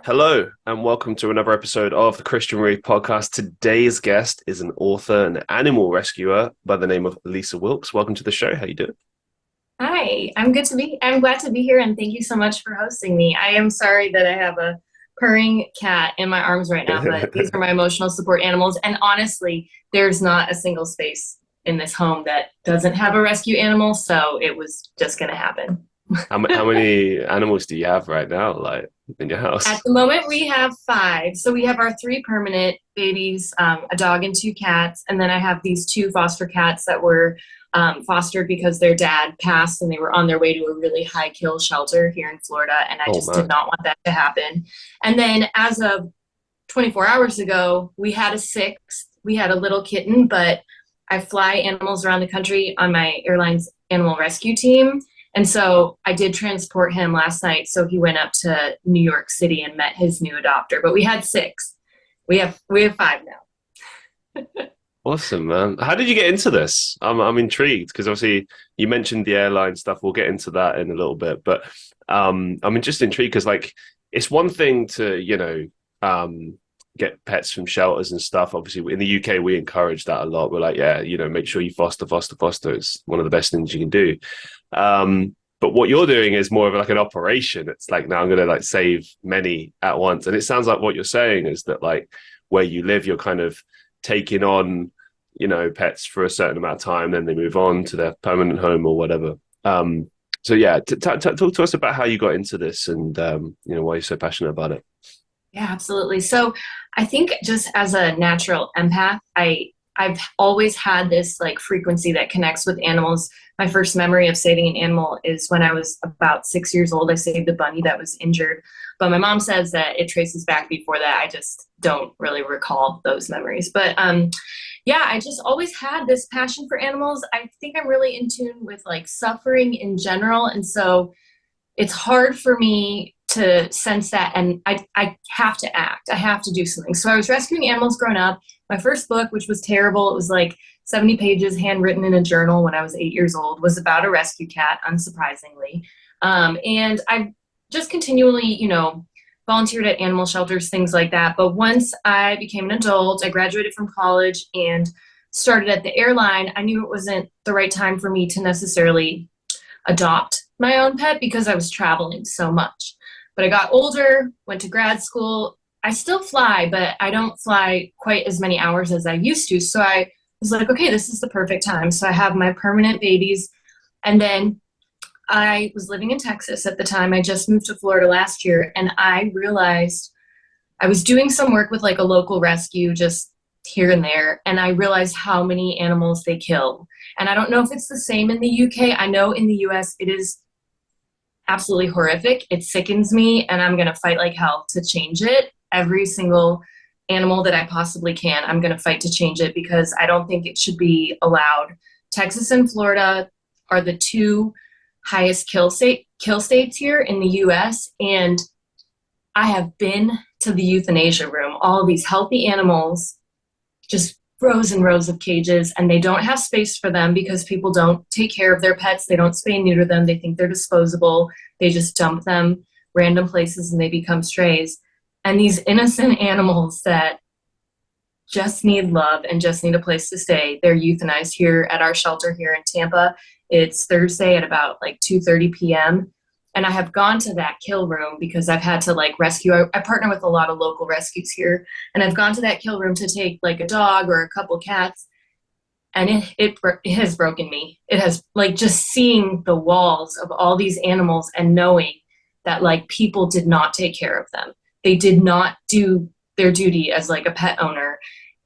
Hello, and welcome to another episode of the Christian Reeve podcast. Today's guest is an author and animal rescuer by the name of Lisa Wilkes. Welcome to the show. How you doing? Hi, I'm glad to be here and thank you so much for hosting me. I am sorry that I have a purring cat in my arms right now, but these are my emotional support animals. And honestly, there's not a single space in this home that doesn't have a rescue animal, so it was just going to happen. How many animals do you have right now, like in your At house? the moment, we have five. So we have our three permanent babies, a dog and two cats. And then I have these two foster cats that were fostered because their dad passed and they were on their way to a really high kill shelter here in Florida. And I Oh just did man. not want that to happen. And then as of 24 hours ago, we had a sixth. We had a little kitten, but I fly animals around the country on my airline's animal rescue team. And so I did transport him last night. So he went up to New York City and met his new adopter. But we had six. We have five now. Awesome, man. How did you get into this? I'm intrigued because obviously you mentioned the airline stuff. We'll get into that in a little bit, but I'm just intrigued because like it's one thing to get pets from shelters and stuff. Obviously, in the UK we encourage that a lot. We're like, yeah, make sure you foster. It's one of the best things you can do. But what you're doing is more of like an operation. It's like now I'm going to like save many at once, and it sounds like what you're saying is that like where you live, you're kind of taking on pets for a certain amount of time, then they move on to their permanent home or whatever. So yeah, talk to us about how you got into this and why you're so passionate about it. Yeah, absolutely. So I think just as a natural empath, I've always had this like frequency that connects with animals. My first memory of saving an animal is when I was about 6 years old. I saved a bunny that was injured, but my mom says that it traces back before that. I just don't really recall those memories. But yeah, I just always had this passion for animals. I think I'm really in tune with like suffering in general, and so it's hard for me to sense that, and I have to act. I have to do something. So I was rescuing animals growing up. My first book, which was terrible, it was like 70 pages handwritten in a journal when I was 8 years old, was about a rescue cat, unsurprisingly. And I just continually, volunteered at animal shelters, things like that. But once I became an adult, I graduated from college and started at the airline. I knew it wasn't the right time for me to necessarily adopt my own pet because I was traveling so much. But I got older, went to grad school. I still fly, but I don't fly quite as many hours as I used to. So I was like, okay, this is the perfect time. So I have my permanent babies. And then I was living in Texas at the time. I just moved to Florida last year. And I realized I was doing some work with like a local rescue just here and there. And I realized how many animals they kill. And I don't know if it's the same in the UK. I know in the US it is absolutely horrific. It sickens me, and I'm going to fight like hell to change it. Every single animal that I possibly can, I'm going to fight to change it because I don't think it should be allowed. Texas and Florida are the two highest kill states here in the US, and I have been to the euthanasia room. All of these healthy animals, just rows and rows of cages, and they don't have space for them because people don't take care of their pets. They don't spay and neuter them. They think they're disposable. They just dump them random places and they become strays. And these innocent animals that just need love and just need a place to stay, they're euthanized here at our shelter here in Tampa. It's Thursday at about like 2:30 p.m. And I have gone to that kill room because I've had to like rescue. I partner with a lot of local rescues here, and I've gone to that kill room to take like a dog or a couple cats, and it has broken me. It has like just seeing the walls of all these animals and knowing that like people did not take care of them. They did not do their duty as like a pet owner,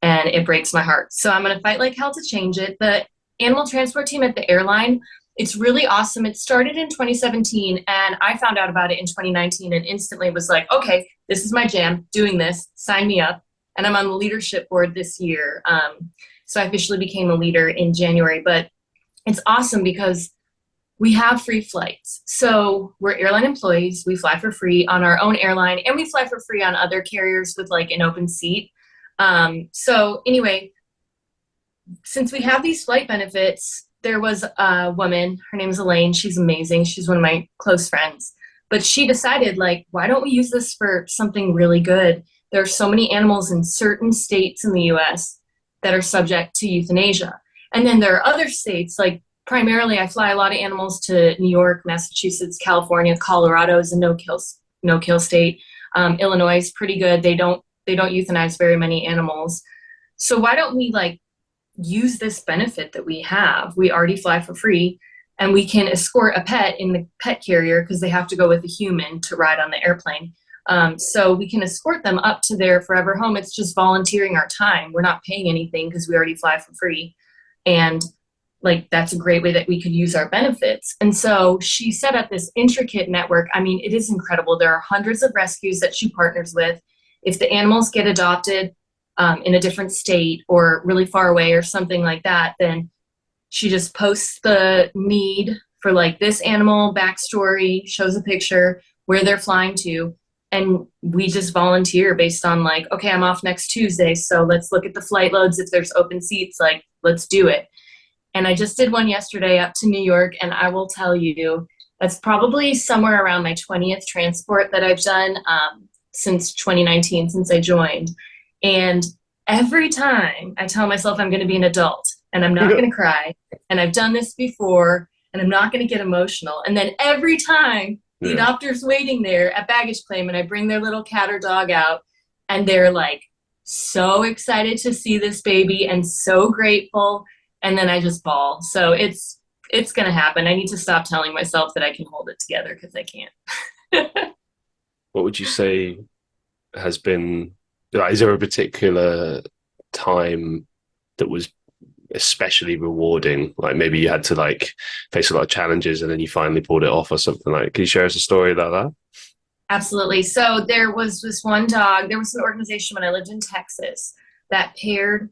and it breaks my heart. So I'm gonna fight like hell to change it. The animal transport team at the airline, it's really awesome. It started in 2017 and I found out about it in 2019 and instantly was like, okay, this is my jam, doing this, sign me up. And I'm on the leadership board this year. So I officially became a leader in January, but it's awesome because we have free flights. So we're airline employees. We fly for free on our own airline and we fly for free on other carriers with like an open seat. So anyway, since we have these flight benefits, there was a woman, her name is Elaine. She's amazing. She's one of my close friends. But she decided, like, why don't we use this for something really good? There are so many animals in certain states in the US that are subject to euthanasia. And then there are other states, like primarily I fly a lot of animals to New York, Massachusetts, California. Colorado is a no kill state. Illinois is pretty good. They don't euthanize very many animals. So why don't we like use this benefit that we have? We already fly for free, and we can escort a pet in the pet carrier because they have to go with a human to ride on the airplane. So we can escort them up to their forever home. It's just volunteering our time. We're not paying anything because we already fly for free. And like, that's a great way that we could use our benefits. And so she set up this intricate network. I mean, it is incredible. There are hundreds of rescues that she partners with. If the animals get adopted in a different state or really far away or something like that, then she just posts the need for like this animal backstory, shows a picture where they're flying to, and we just volunteer based on like, okay, I'm off next Tuesday, so let's look at the flight loads. If there's open seats, like, let's do it. And I just did one yesterday up to New York, and I will tell you, that's probably somewhere around my 20th transport that I've done since 2019, since I joined. And every time I tell myself I'm going to be an adult and I'm not going to cry, and I've done this before, and I'm not going to get emotional. And then every time the adopter's waiting there at baggage claim, and I bring their little cat or dog out, and they're like so excited to see this baby and so grateful, and then I just bawl. So it's going to happen. I need to stop telling myself that I can hold it together, because I can't. What would you say has been, like, is there a particular time that was especially rewarding? Like maybe you had to like face a lot of challenges and then you finally pulled it off or something like, can you share us a story about that? Absolutely. So there was this one dog, there was an organization when I lived in Texas that paired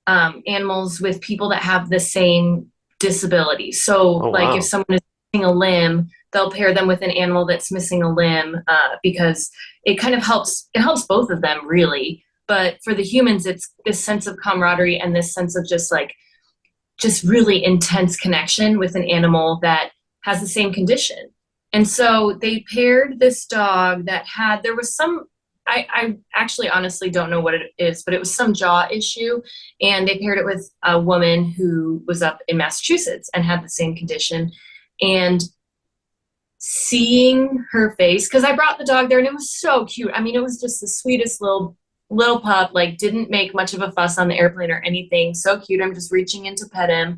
animals with people that have the same disability. So like if someone is missing a limb, they'll pair them with an animal that's missing a limb because it kind of helps both of them really. But for the humans, it's this sense of camaraderie and this sense of just really intense connection with an animal that has the same condition. And so they paired this dog that there was some, I actually honestly don't know what it is, but it was some jaw issue. And they paired it with a woman who was up in Massachusetts and had the same condition. And seeing her face, because I brought the dog there and it was so cute. I mean, it was just the sweetest little pup, like didn't make much of a fuss on the airplane or anything. So cute. I'm just reaching in to pet him.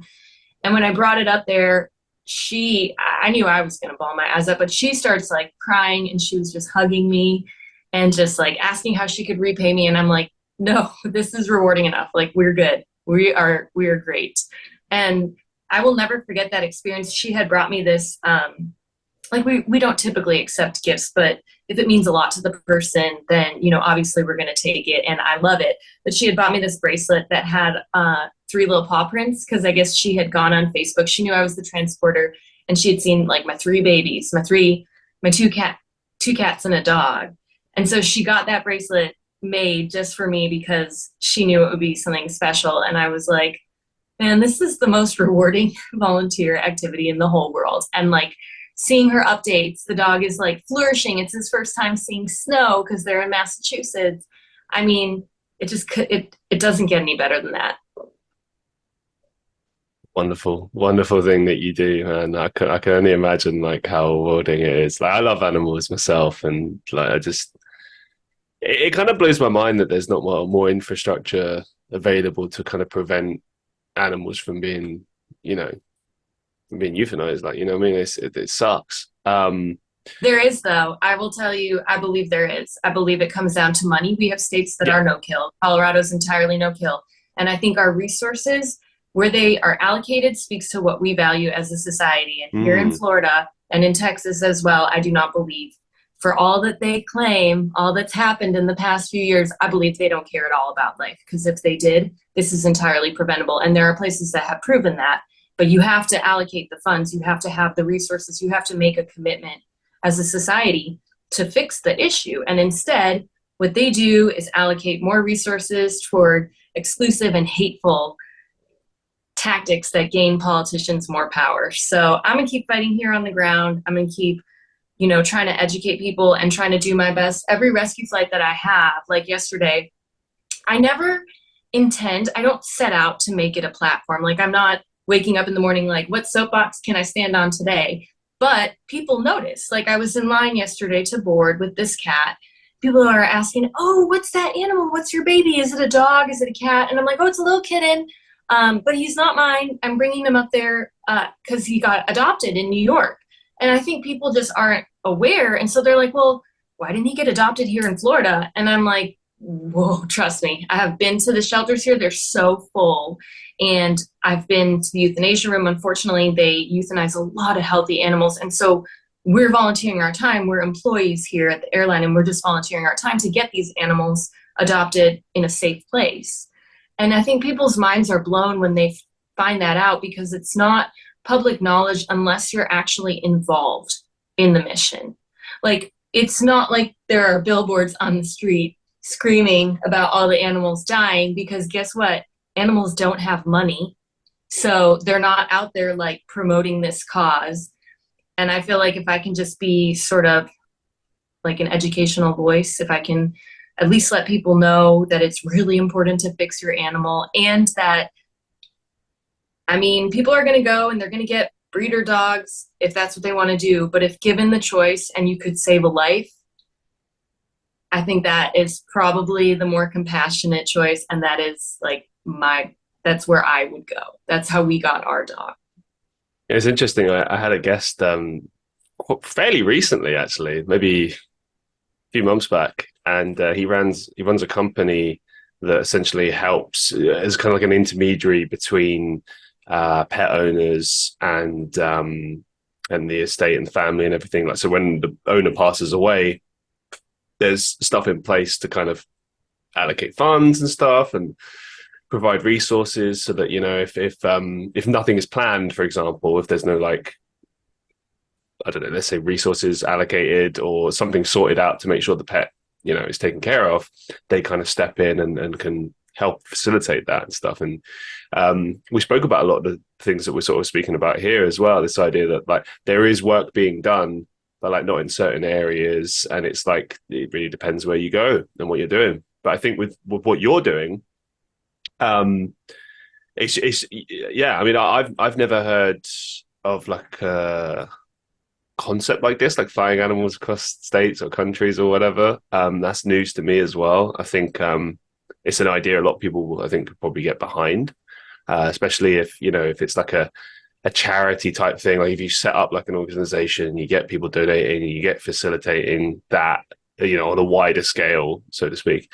And when I brought it up there, I knew I was going to bawl my eyes up, but she starts like crying, and she was just hugging me and just like asking how she could repay me. And I'm like, no, this is rewarding enough. Like, we're good. We are great. And I will never forget that experience. She had brought me this, like we don't typically accept gifts, but if it means a lot to the person, then, obviously we're going to take it. And I love it. But she had bought me this bracelet that had 3 little paw prints, because I guess she had gone on Facebook. She knew I was the transporter, and she had seen like my 3 babies, my 2 cats and a dog. And so she got that bracelet made just for me because she knew it would be something special. And I was like, man, this is the most rewarding volunteer activity in the whole world. And like, seeing her updates, the dog is like flourishing. It's his first time seeing snow because they're in Massachusetts. I mean, it doesn't get any better than that. Wonderful, wonderful thing that you do, and I can only imagine like how rewarding it is. Like I love animals myself, and like it kind of blows my mind that there's not more infrastructure available to kind of prevent animals from being, being euthanized. Like, what I mean? It sucks. There is, though. I will tell you, I believe there is. I believe it comes down to money. We have states that are no kill. Colorado's entirely no kill. And I think our resources, where they are allocated, speaks to what we value as a society. And here in Florida and in Texas as well, I do not believe, for all that they claim, all that's happened in the past few years, I believe they don't care at all about life. Because if they did, this is entirely preventable. And there are places that have proven that. But you have to allocate the funds. You have to have the resources. You have to make a commitment as a society to fix the issue. And instead, what they do is allocate more resources toward exclusive and hateful tactics that gain politicians more power. So I'm going to keep fighting here on the ground. I'm going to keep trying to educate people and trying to do my best. Every rescue flight that I have, like yesterday, I never I don't set out to make it a platform. Like I'm not waking up in the morning like, what soapbox can I stand on today? But people notice. Like I was in line yesterday to board with this cat. People are asking, oh, what's that animal? What's your baby? Is it a dog? Is it a cat? And I'm like, oh, it's a little kitten. But he's not mine. I'm bringing him up there because he got adopted in New York. And I think people just aren't aware. And so they're like, well, why didn't he get adopted here in Florida? And I'm like, whoa, trust me. I have been to the shelters here. They're so full. And I've been to the euthanasia room. Unfortunately, they euthanize a lot of healthy animals. And so we're volunteering our time. We're employees here at the airline, and we're just volunteering our time to get these animals adopted in a safe place. And I think people's minds are blown when they find that out, because it's not public knowledge unless you're actually involved in the mission. Like, it's not like there are billboards on the street screaming about all the animals dying, because guess what? Animals don't have money. So they're not out there like promoting this cause. And I feel like if I can just be sort of like an educational voice, if I can at least let people know that it's really important to fix your animal, and that, I mean, people are going to go and they're going to get breeder dogs if that's what they want to do. But if given the choice and you could save a life, I think that is probably the more compassionate choice. And that is like that's where I would go. That's how we got our dog. It's interesting. I had a guest fairly recently, actually, maybe a few months back, and he runs a company that essentially helps as kind of like an intermediary between pet owners and the estate and family and everything. Like, so when the owner passes away, there's stuff in place to kind of allocate funds and stuff and provide resources so that, if nothing is planned, for example, if there's no, like, I don't know, let's say resources allocated or something sorted out to make sure the pet, is taken care of, they kind of step in and can help facilitate that and stuff. And we spoke about a lot of the things that we're sort of speaking about here as well, this idea that like there is work being done, but like not in certain areas, and it's like it really depends where you go and what you're doing. But I think with what you're doing, it's yeah, I mean, I've never heard of like a concept like this, like flying animals across states or countries or whatever. That's news to me as well. I think it's an idea a lot of people will, I think, could probably get behind, especially if it's like a charity type thing. Like if you set up like an organization, you get people donating, you get facilitating that, on a wider scale, so to speak.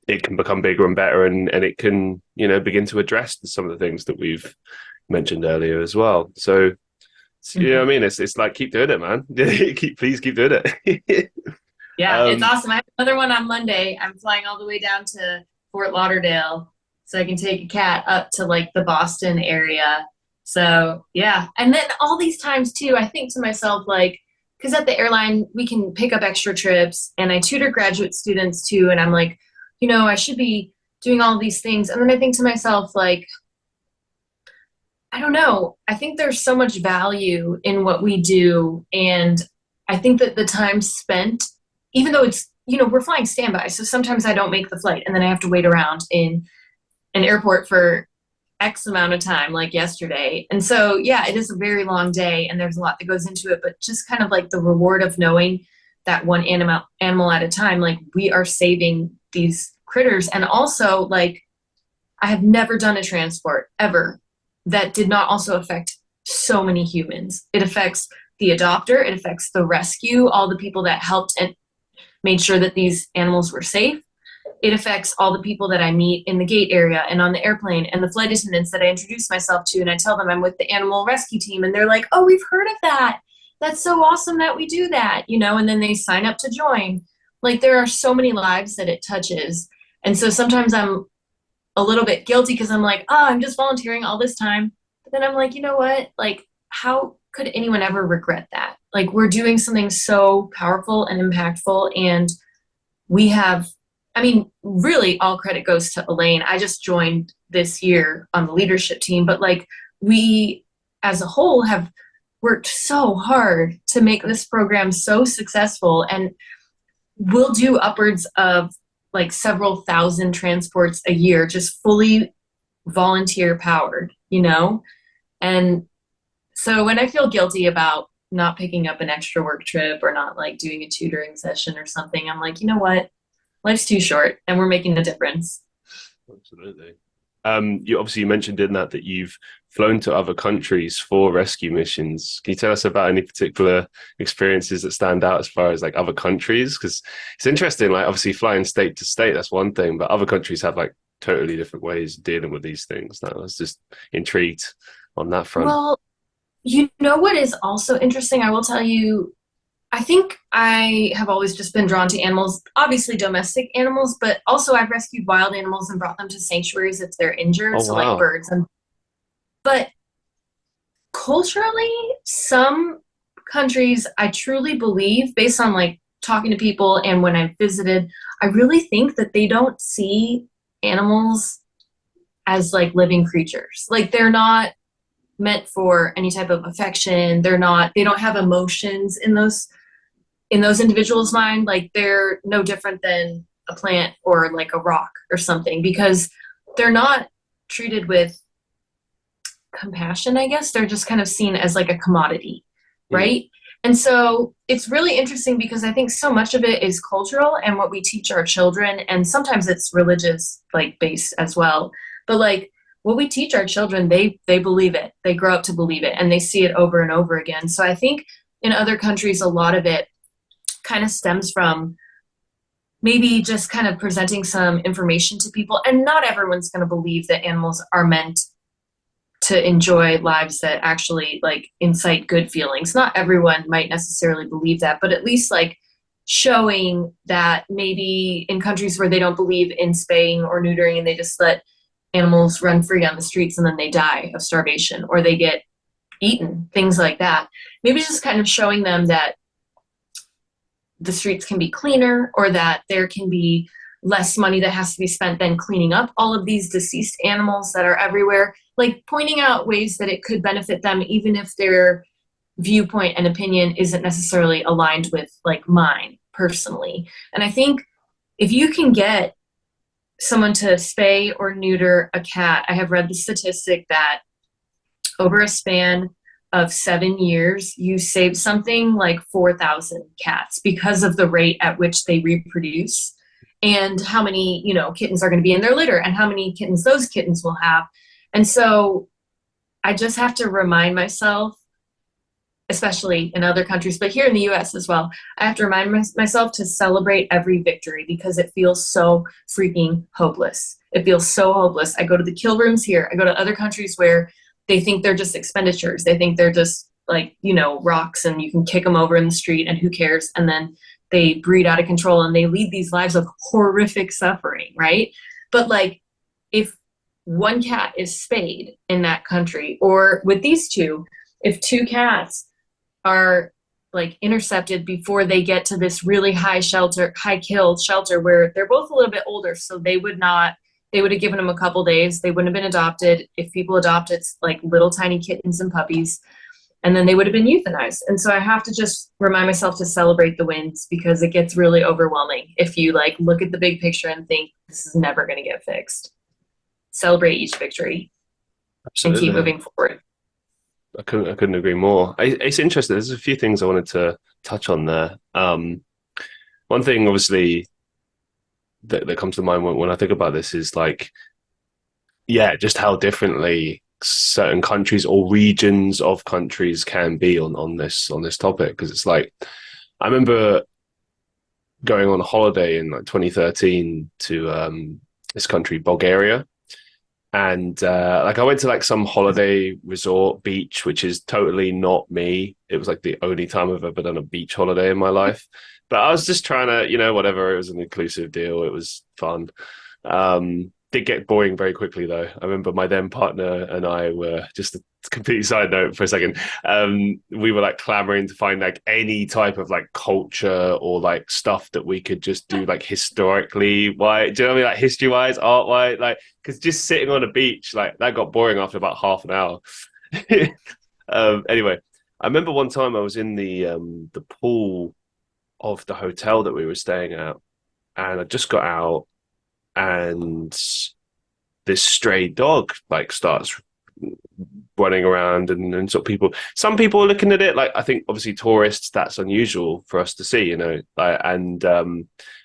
It can become bigger and better, and it can, begin to address some of the things that we've mentioned earlier as well. So, you know what I mean? It's like, keep doing it, man. Please keep doing it. Yeah, it's awesome. I have another one on Monday. I'm flying all the way down to Fort Lauderdale so I can take a cat up to like the Boston area. So yeah. And then all these times too, I think to myself, like, because at the airline, we can pick up extra trips, and I tutor graduate students too. And I'm like, I should be doing all these things. And then I think to myself, like, I don't know. I think there's so much value in what we do. And I think that the time spent, even though it's, we're flying standby. So sometimes I don't make the flight and then I have to wait around in an airport for X amount of time, like yesterday. And so, yeah, it is a very long day and there's a lot that goes into it, but just kind of like the reward of knowing that one animal at a time, like we are saving these critters. And also, like, I have never done a transport ever that did not also affect so many humans. It affects the adopter, it affects the rescue, all the people that helped and made sure that these animals were safe. It affects all the people that I meet in the gate area and on the airplane, and the flight attendants that I introduce myself to, and I tell them I'm with the animal rescue team, and they're like, oh, we've heard of that. That's so awesome that we do that, and then they sign up to join. Like, there are so many lives that it touches. And so sometimes I'm a little bit guilty because I'm like, oh, I'm just volunteering all this time. But then I'm like, you know what? Like, how could anyone ever regret that? Like, we're doing something so powerful and impactful, and we have, I mean, really all credit goes to Elaine. I just joined this year on the leadership team, but like we as a whole have worked so hard to make this program so successful, and we'll do upwards of like several thousand transports a year, just fully volunteer powered, you know? And so when I feel guilty about not picking up an extra work trip or not like doing a tutoring session or something, I'm like, you know what? Life's too short and we're making a difference. Absolutely. You obviously, you mentioned in that you've flown to other countries for rescue missions. Can you tell us about any particular experiences that stand out as far as like other countries? Because it's interesting, like obviously flying state to state, that's one thing, but other countries have like totally different ways of dealing with these things. I was just intrigued on that front. Well, you know what is also interesting? I will tell you, I think I have always just been drawn to animals, obviously domestic animals, but also I've rescued wild animals and brought them to sanctuaries if they're injured, Oh so like wow. birds. And but culturally, some countries I truly believe, based on like talking to people and when I've visited, I really think that they don't see animals as like living creatures. Like they're not meant for any type of affection. They don't have emotions in those individuals' mind. Like they're no different than a plant or like a rock or something, because they're not treated with compassion, I guess. They're just kind of seen as like a commodity, Mm. right? And so it's really interesting because I think so much of it is cultural and what we teach our children, and sometimes it's religious like based as well. But like what we teach our children, they believe it. They grow up to believe it and they see it over and over again. So I think in other countries a lot of it kind of stems from maybe just kind of presenting some information to people, and not everyone's going to believe that animals are meant to enjoy lives that actually like incite good feelings. Not everyone might necessarily believe that, but at least like showing that maybe in countries where they don't believe in spaying or neutering and they just let animals run free on the streets and then they die of starvation or they get eaten, things like that. Maybe just kind of showing them that the streets can be cleaner, or that there can be less money that has to be spent than cleaning up all of these deceased animals that are everywhere, like pointing out ways that it could benefit them even if their viewpoint and opinion isn't necessarily aligned with like mine personally. And I think if you can get someone to spay or neuter a cat, I have read the statistic that over a span of 7 years, you save something like 4,000 cats because of the rate at which they reproduce and how many, you know, kittens are going to be in their litter and how many kittens those kittens will have. And so I just have to remind myself, especially in other countries, but here in the US as well, I have to remind myself to celebrate every victory because it feels so freaking hopeless. It feels so hopeless. I go to the kill rooms here. I go to other countries where they think they're just expenditures. They think they're just like, you know, rocks and you can kick them over in the street and who cares? And then they breed out of control and they lead these lives of horrific suffering, right? But like if one cat is spayed in that country, or with these two, if two cats are like intercepted before they get to this really high kill shelter where they're both a little bit older, so they would have given them a couple days. They wouldn't have been adopted. If people adopt, it's like little tiny kittens and puppies, and then they would have been euthanized. And so I have to just remind myself to celebrate the wins because it gets really overwhelming if you like look at the big picture and think this is never going to get fixed. Celebrate each victory and keep Absolutely. moving forward. I couldn't agree more. It's interesting. There's a few things I wanted to touch on there. One thing, obviously, that comes to mind when I think about this is like, yeah, just how differently certain countries or regions of countries can be on this topic. Because it's like, I remember going on a holiday in like 2013 to this country, Bulgaria, and like I went to like some holiday resort beach, which is totally not me. It was like the only time I've ever done a beach holiday in my life, but I was just trying to, you know, whatever. It was an inclusive deal. It was fun. Did get boring very quickly though. I remember my then partner and I were, just a complete side note for a second. We were like clamoring to find like any type of like culture or like stuff that we could just do like historically. Why? Do you know what I mean? Like history wise, art wise, like because just sitting on a beach like that got boring after about half an hour. Anyway, I remember one time I was in the pool of the hotel that we were staying at, and I just got out, and this stray dog like starts running around, and sort of people. Some people are looking at it like, I think obviously tourists, that's unusual for us to see, you know, like, and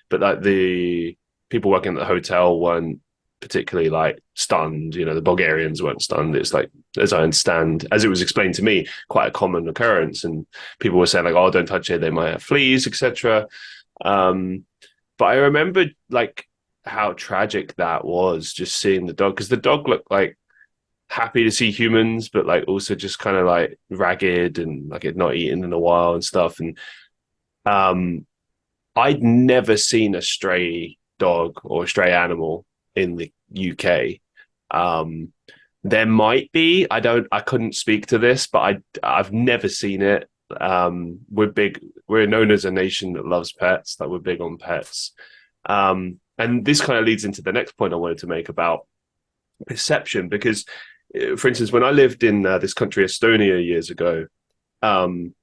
but like the people working at the hotel weren't particularly like stunned. You know, the Bulgarians weren't stunned. It's like, as I understand, as it was explained to me, quite a common occurrence, and people were saying like, "Oh, don't touch it; they might have fleas, etc." Um, but I remember like how tragic that was, just seeing the dog, because the dog looked like happy to see humans, but like also just kind of like ragged and like it not eaten in a while and stuff. And um, I'd never seen a stray dog or a stray animal in the UK. Um, there might be. I couldn't speak to this, but I've never seen it. We're big. We're known as a nation that loves pets. Like, we're big on pets. And this kind of leads into the next point I wanted to make about perception, because, for instance, when I lived in this country, Estonia, years ago, um,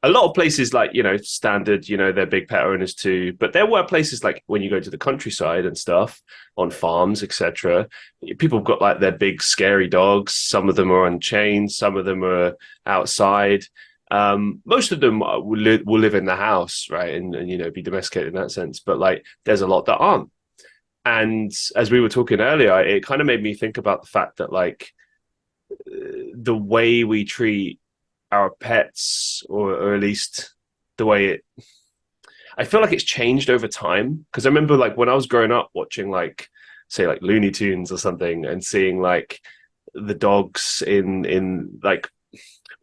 a lot of places, like, you know, standard, you know, they're big pet owners too, but there were places like when you go to the countryside and stuff, on farms, etc., people have got like their big scary dogs. Some of them are on chains, some of them are outside. Most of them will live in the house, right, and you know, be domesticated in that sense, but like there's a lot that aren't. And as we were talking earlier, it kind of made me think about the fact that like the way we treat our pets, or at least the way it, I feel like it's changed over time. Because I remember like when I was growing up watching like, say, like Looney Tunes or something, and seeing like the dogs in like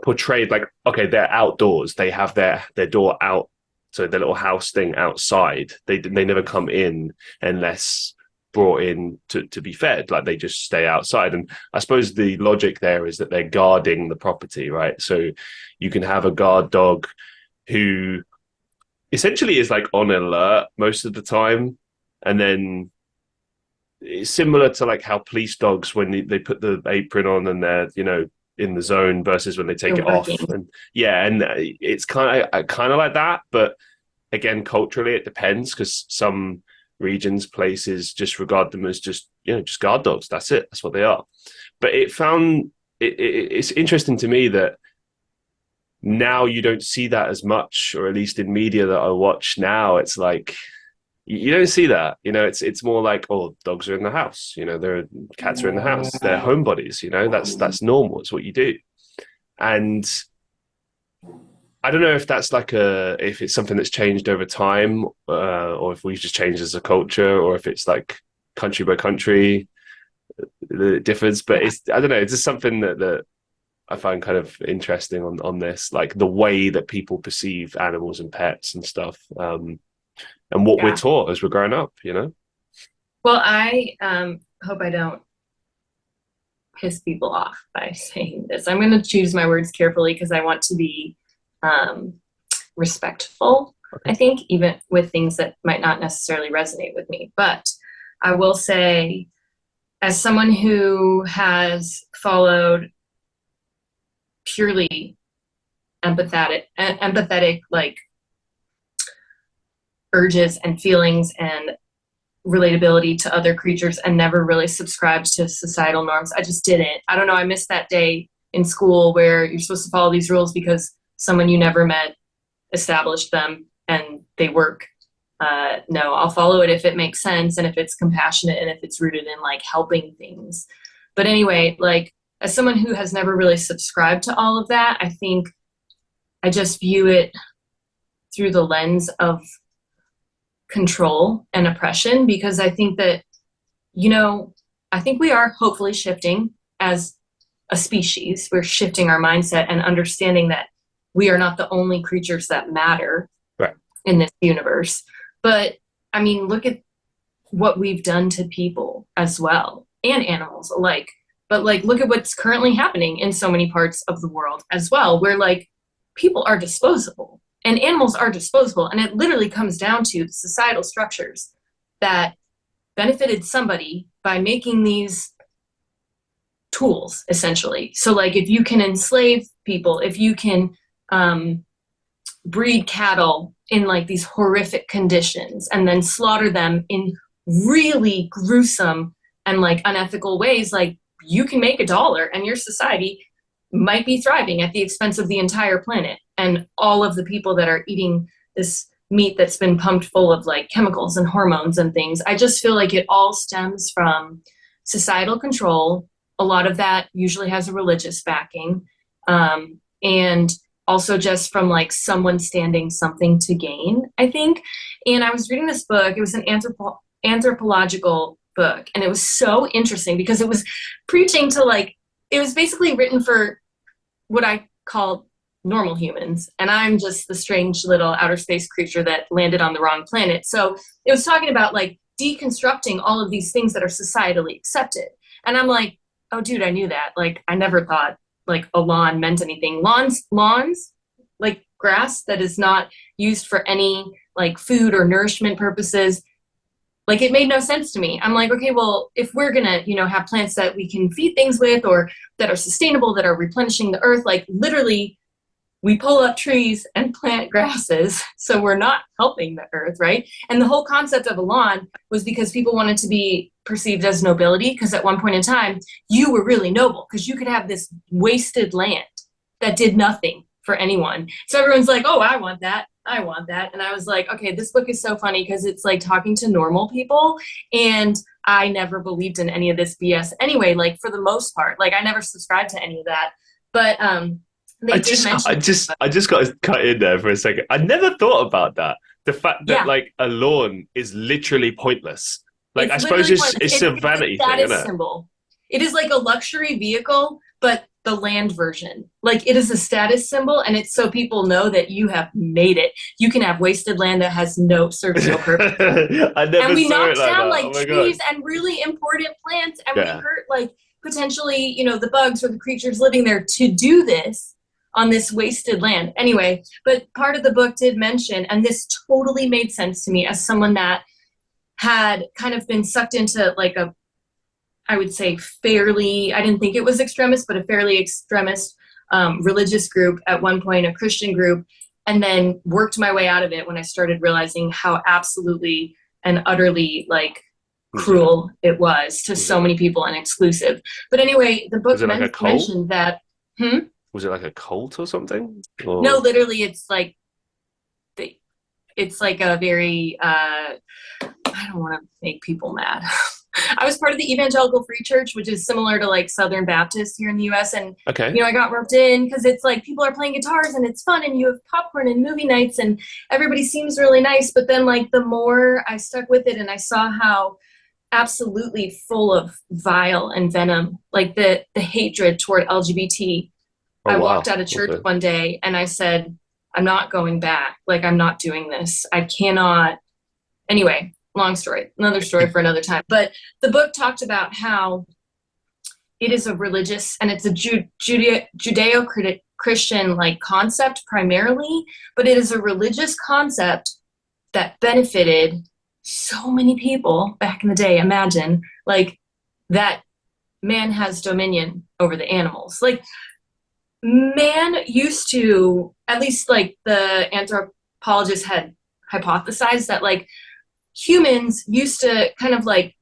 portrayed like, okay, they're outdoors, they have their door out, so their little house thing outside, they never come in unless brought in to be fed, like they just stay outside. And I suppose the logic there is that they're guarding the property, right? So you can have a guard dog who essentially is like on alert most of the time, and then it's similar to like how police dogs, when they put the apron on and they're, you know, in the zone, versus when they take They're it off. working. And yeah, and it's kind of like that. But again, culturally it depends, because some regions, places just regard them as just, you know, just guard dogs. That's it, that's what they are. But it's interesting to me that now you don't see that as much, or at least in media that I watch now, it's like you don't see that. You know, it's more like, oh, dogs are in the house, you know, cats are in the house, they're homebodies, you know, that's normal, it's what you do. And I don't know if that's like if it's something that's changed over time, or if we've just changed as a culture, or if it's like country by country the difference. But it's, I don't know, it's just something that I find kind of interesting on this, like the way that people perceive animals and pets and stuff, and what we're Yeah. taught as we're growing up, you know? Well, I hope I don't piss people off by saying this. I'm going to choose my words carefully because I want to be um, respectful, I think, even with things that might not necessarily resonate with me. But I will say, as someone who has followed purely empathetic like urges and feelings and relatability to other creatures, and never really subscribed to societal norms. I just didn't. I don't know. I missed that day in school where you're supposed to follow these rules because someone you never met established them and they work. No, I'll follow it if it makes sense and if it's compassionate and if it's rooted in like helping things. But anyway, like, as someone who has never really subscribed to all of that, I think I just view it through the lens of control and oppression, because I think that, you know, I think we are hopefully shifting as a species. We're shifting our mindset and understanding that we are not the only creatures that matter Right. in this universe. But I mean, look at what we've done to people as well, and animals alike. But like, look at what's currently happening in so many parts of the world as well, where like people are disposable and animals are disposable. And it literally comes down to the societal structures that benefited somebody by making these tools, essentially. So like, if you can enslave people, if you can um, breed cattle in like these horrific conditions and then slaughter them in really gruesome and like unethical ways, like you can make $1 and your society might be thriving at the expense of the entire planet and all of the people that are eating this meat that's been pumped full of like chemicals and hormones and things. I just feel like it all stems from societal control. A lot of that usually has a religious backing. And also just from like someone standing something to gain, I think. And I was reading this book, it was an anthropological book, and it was so interesting because it was preaching to like, it was basically written for what I call normal humans. And I'm just the strange little outer space creature that landed on the wrong planet. So it was talking about like deconstructing all of these things that are societally accepted. And I'm like, oh, dude, I knew that. Like, I never thought like a lawn meant anything. Lawns, like grass that is not used for any like food or nourishment purposes. Like it made no sense to me. I'm like, okay, well, if we're gonna, have plants that we can feed things with or that are sustainable, that are replenishing the earth, like literally we pull up trees and plant grasses. So we're not helping the earth, right? And the whole concept of a lawn was because people wanted to be perceived as nobility, because at one point in time, you were really noble because you could have this wasted land that did nothing for anyone. So everyone's like, oh, I want that. I want that. And I was like, okay, this book is so funny because it's like talking to normal people. And I never believed in any of this BS anyway, like for the most part. Like I never subscribed to any of that. But I just got to cut in there for a second. I never thought about that. The fact that like a lawn is literally pointless. Like I suppose it's a vanity thing, isn't it? Symbol. It is like a luxury vehicle, but the land version. Like it is a status symbol, and it's so people know that you have made it. You can have wasted land that has serves no purpose. I never and we saw knocked it like down that. like trees and really important plants, and we hurt like potentially, the bugs or the creatures living there to do this on this wasted land. Anyway, but part of the book did mention, and this totally made sense to me as someone that had kind of been sucked into like I would say I didn't think it was extremist, but a fairly extremist religious group at one point, a Christian group, and then worked my way out of it when I started realizing how absolutely and utterly like cruel it was to so many people and exclusive. But anyway, the book mentioned that. Was it like a cult or something? Or... No, literally, it's like a very, I don't want to make people mad. I was part of the Evangelical Free Church, which is similar to like Southern Baptist here in the US. And, I got roped in because it's like people are playing guitars and it's fun and you have popcorn and movie nights and everybody seems really nice. But then like the more I stuck with it and I saw how absolutely full of vile and venom, like the hatred toward LGBT. I walked out of church one day and I said, I'm not going back. Like, I'm not doing this. I cannot. Anyway, long story, another story for another time. But the book talked about how it is a religious and it's a Judeo-Christian like concept primarily, but it is a religious concept that benefited so many people back in the day. Imagine like that man has dominion over the animals. Like, man used to, at least like the anthropologists had hypothesized that like humans used to kind of like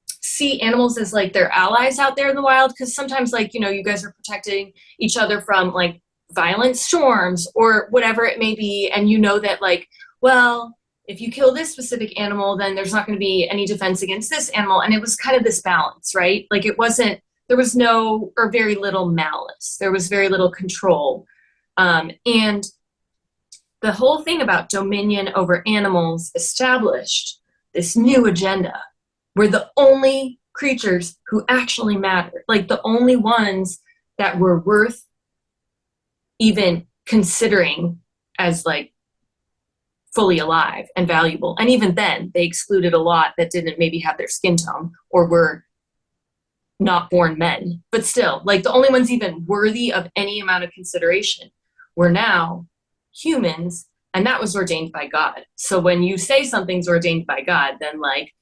see animals as like their allies out there in the wild, because sometimes like you guys are protecting each other from like violent storms or whatever it may be, and that like, well, if you kill this specific animal then there's not going to be any defense against this animal. And it was kind of this balance, right? Like there was no or very little malice. There was very little control. And the whole thing about dominion over animals established this new agenda. We're the only creatures who actually matter, like the only ones that were worth even considering as like fully alive and valuable. And even then, they excluded a lot that didn't maybe have their skin tone or were not born men. But still, like the only ones even worthy of any amount of consideration were now humans, and that was ordained by God. So when you say something's ordained by God, then like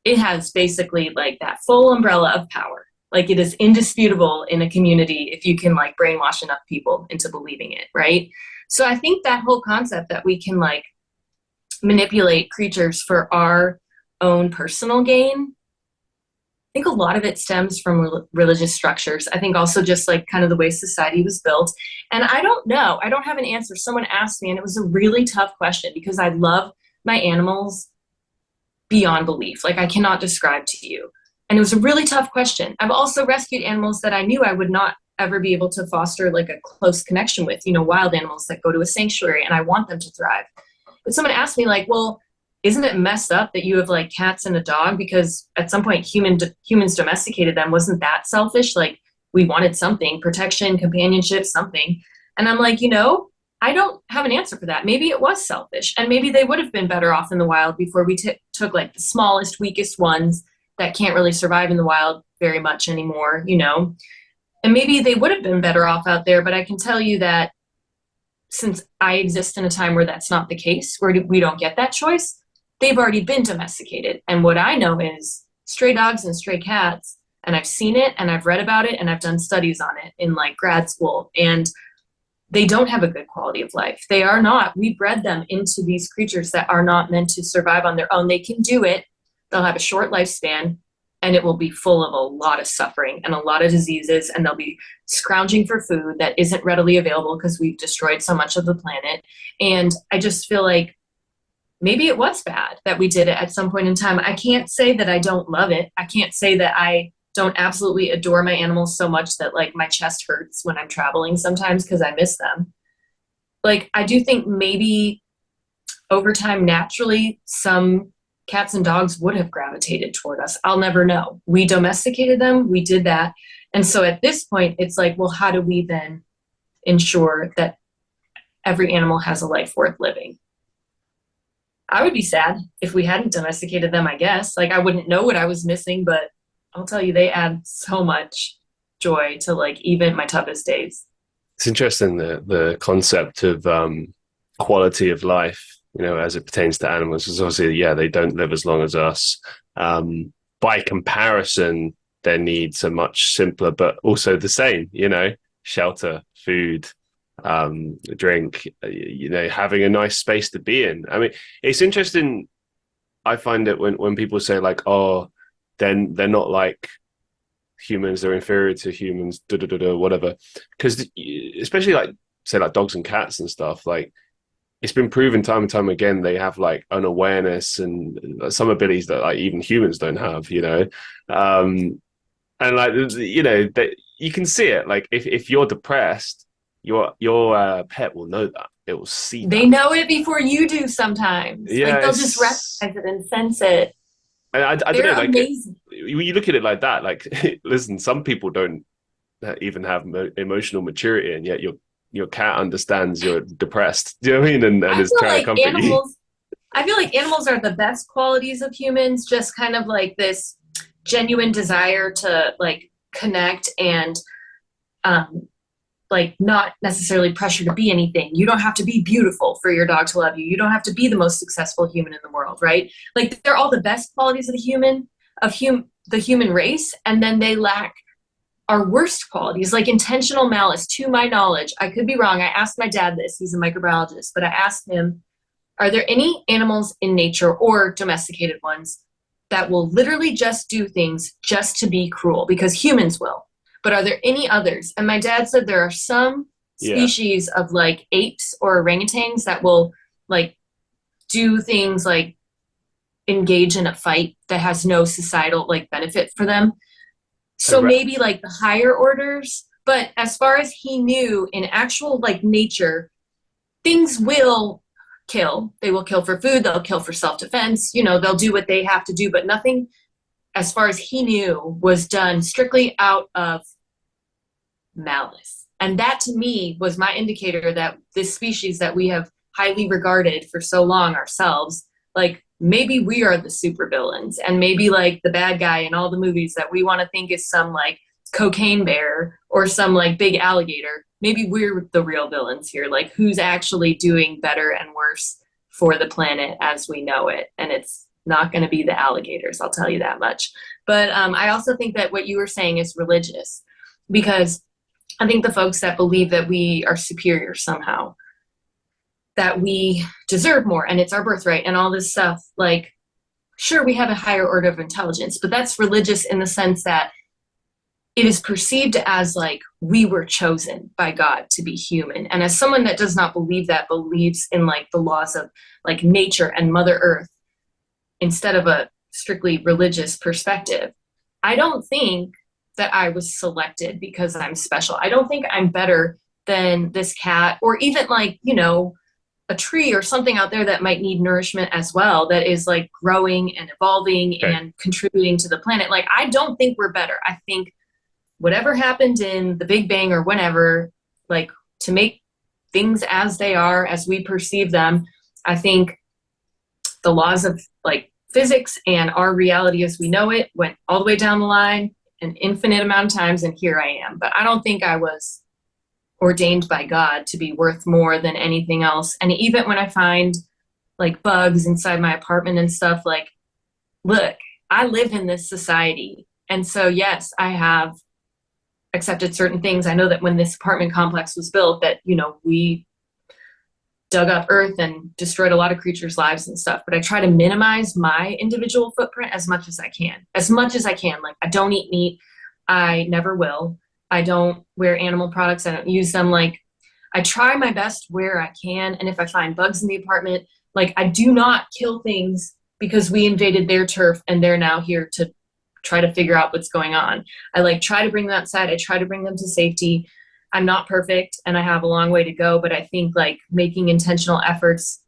it has basically like that full umbrella of power. Like it is indisputable in a community if you can like brainwash enough people into believing it, right? So I think that whole concept that we can like manipulate creatures for our own personal gain, I think a lot of it stems from religious structures. I think also just like kind of the way society was built. And I don't know, I don't have an answer. Someone asked me, and it was a really tough question because I love my animals beyond belief. Like I cannot describe to you. And it was a really tough question. I've also rescued animals that I knew I would not ever be able to foster like a close connection with, you know, wild animals that go to a sanctuary and I want them to thrive. But someone asked me like, well, isn't it messed up that you have like cats and a dog? Because at some point humans domesticated them. Wasn't that selfish? Like we wanted something, protection, companionship, something. And I'm like, you know, I don't have an answer for that. Maybe it was selfish and maybe they would have been better off in the wild before we took like the smallest, weakest ones that can't really survive in the wild very much anymore, you know? And maybe they would have been better off out there, but I can tell you that since I exist in a time where that's not the case, where we don't get that choice, they've already been domesticated. And what I know is stray dogs and stray cats, and I've seen it and I've read about it and I've done studies on it in like grad school, and they don't have a good quality of life. They are not. We bred them into these creatures that are not meant to survive on their own. They can do it. They'll have a short lifespan and it will be full of a lot of suffering and a lot of diseases, and they'll be scrounging for food that isn't readily available because we've destroyed so much of the planet. And I just feel like maybe it was bad that we did it at some point in time. I can't say that I don't love it. I can't say that I don't absolutely adore my animals so much that like my chest hurts when I'm traveling sometimes because I miss them. Like I do think maybe over time, naturally, some cats and dogs would have gravitated toward us. I'll never know. We domesticated them. We did that. And so at this point, it's like, well, how do we then ensure that every animal has a life worth living? I would be sad if we hadn't domesticated them, I guess. Like I wouldn't know what I was missing, but I'll tell you, they add so much joy to like even my toughest days. It's interesting the concept of quality of life, you know, as it pertains to animals, because obviously, yeah, they don't live as long as us. By comparison, their needs are much simpler, but also the same, you know, shelter, food, drink, you know, having a nice space to be in. I mean, it's interesting. I find it when people say like, oh, then they're not like humans, they're inferior to humans, whatever. Because especially like say like dogs and cats and stuff, like it's been proven time and time again they have like an awareness and some abilities that like even humans don't have, you know. And like, you know, that you can see it. Like if you're depressed, your pet will know that. It will see They that. know it before you do sometimes. Yeah, like they'll just recognize it and sense it. and I don't They're know, like amazing. when you look at it like that, like listen, some people don't even have emotional maturity, and yet your cat understands you're depressed. Do you know what I mean? And I is feel trying to like comfort you. animals I feel like animals are the best qualities of humans, just kind of like this genuine desire to like connect and um like not necessarily pressure to be anything. You don't have to be beautiful for your dog to love you. You don't have to be the most successful human in the world, right? Like they're all the best qualities of the human race, and then they lack our worst qualities, like intentional malice. To my knowledge, I could be wrong. I asked my dad this. He's a microbiologist, but I asked him, are there any animals in nature or domesticated ones that will literally just do things just to be cruel? Because humans will. But are there any others? And my dad said there are some Yeah, species of like apes or orangutans that will like do things like engage in a fight that has no societal like benefit for them. So maybe like the higher orders, but as far as he knew in actual like nature, things will kill. They will kill for food, they'll kill for self-defense, you know, they'll do what they have to do, but nothing as far as he knew was done strictly out of malice. And that to me was my indicator that this species that we have highly regarded for so long ourselves, like maybe we are the supervillains, and maybe like the bad guy in all the movies that we want to think is some like cocaine bear or some like big alligator. Maybe we're the real villains here. Like who's actually doing better and worse for the planet as we know it. And it's not going to be the alligators, I'll tell you that much. But I also think that what you were saying is religious, because I think the folks that believe that we are superior somehow, that we deserve more and it's our birthright and all this stuff, like, sure, we have a higher order of intelligence, but that's religious in the sense that it is perceived as like we were chosen by God to be human. And as someone that does not believe that, believes in like the laws of like nature and Mother Earth instead of a strictly religious perspective, I don't think that I was selected because I'm special. I don't think I'm better than this cat or even like, you know, a tree or something out there that might need nourishment as well, that is like growing and evolving Okay. and contributing to the planet. Like, I don't think we're better. I think whatever happened in the Big Bang or whenever, like to make things as they are, as we perceive them, I think the laws of like physics and our reality as we know it went all the way down the line an infinite amount of times, and here I am. But I don't think I was ordained by God to be worth more than anything else. And even when I find like bugs inside my apartment and stuff, like, look, I live in this society. And so, yes, I have accepted certain things. I know that when this apartment complex was built, that, you know, we dug up earth and destroyed a lot of creatures' lives and stuff. But I try to minimize my individual footprint as much as I can. As much as I can. Like, I don't eat meat. I never will. I don't wear animal products. I don't use them. Like, I try my best where I can. And if I find bugs in the apartment, like, I do not kill things because we invaded their turf and they're now here to try to figure out what's going on. I like try to bring them outside. I try to bring them to safety. I'm not perfect and I have a long way to go, but I think like making intentional efforts,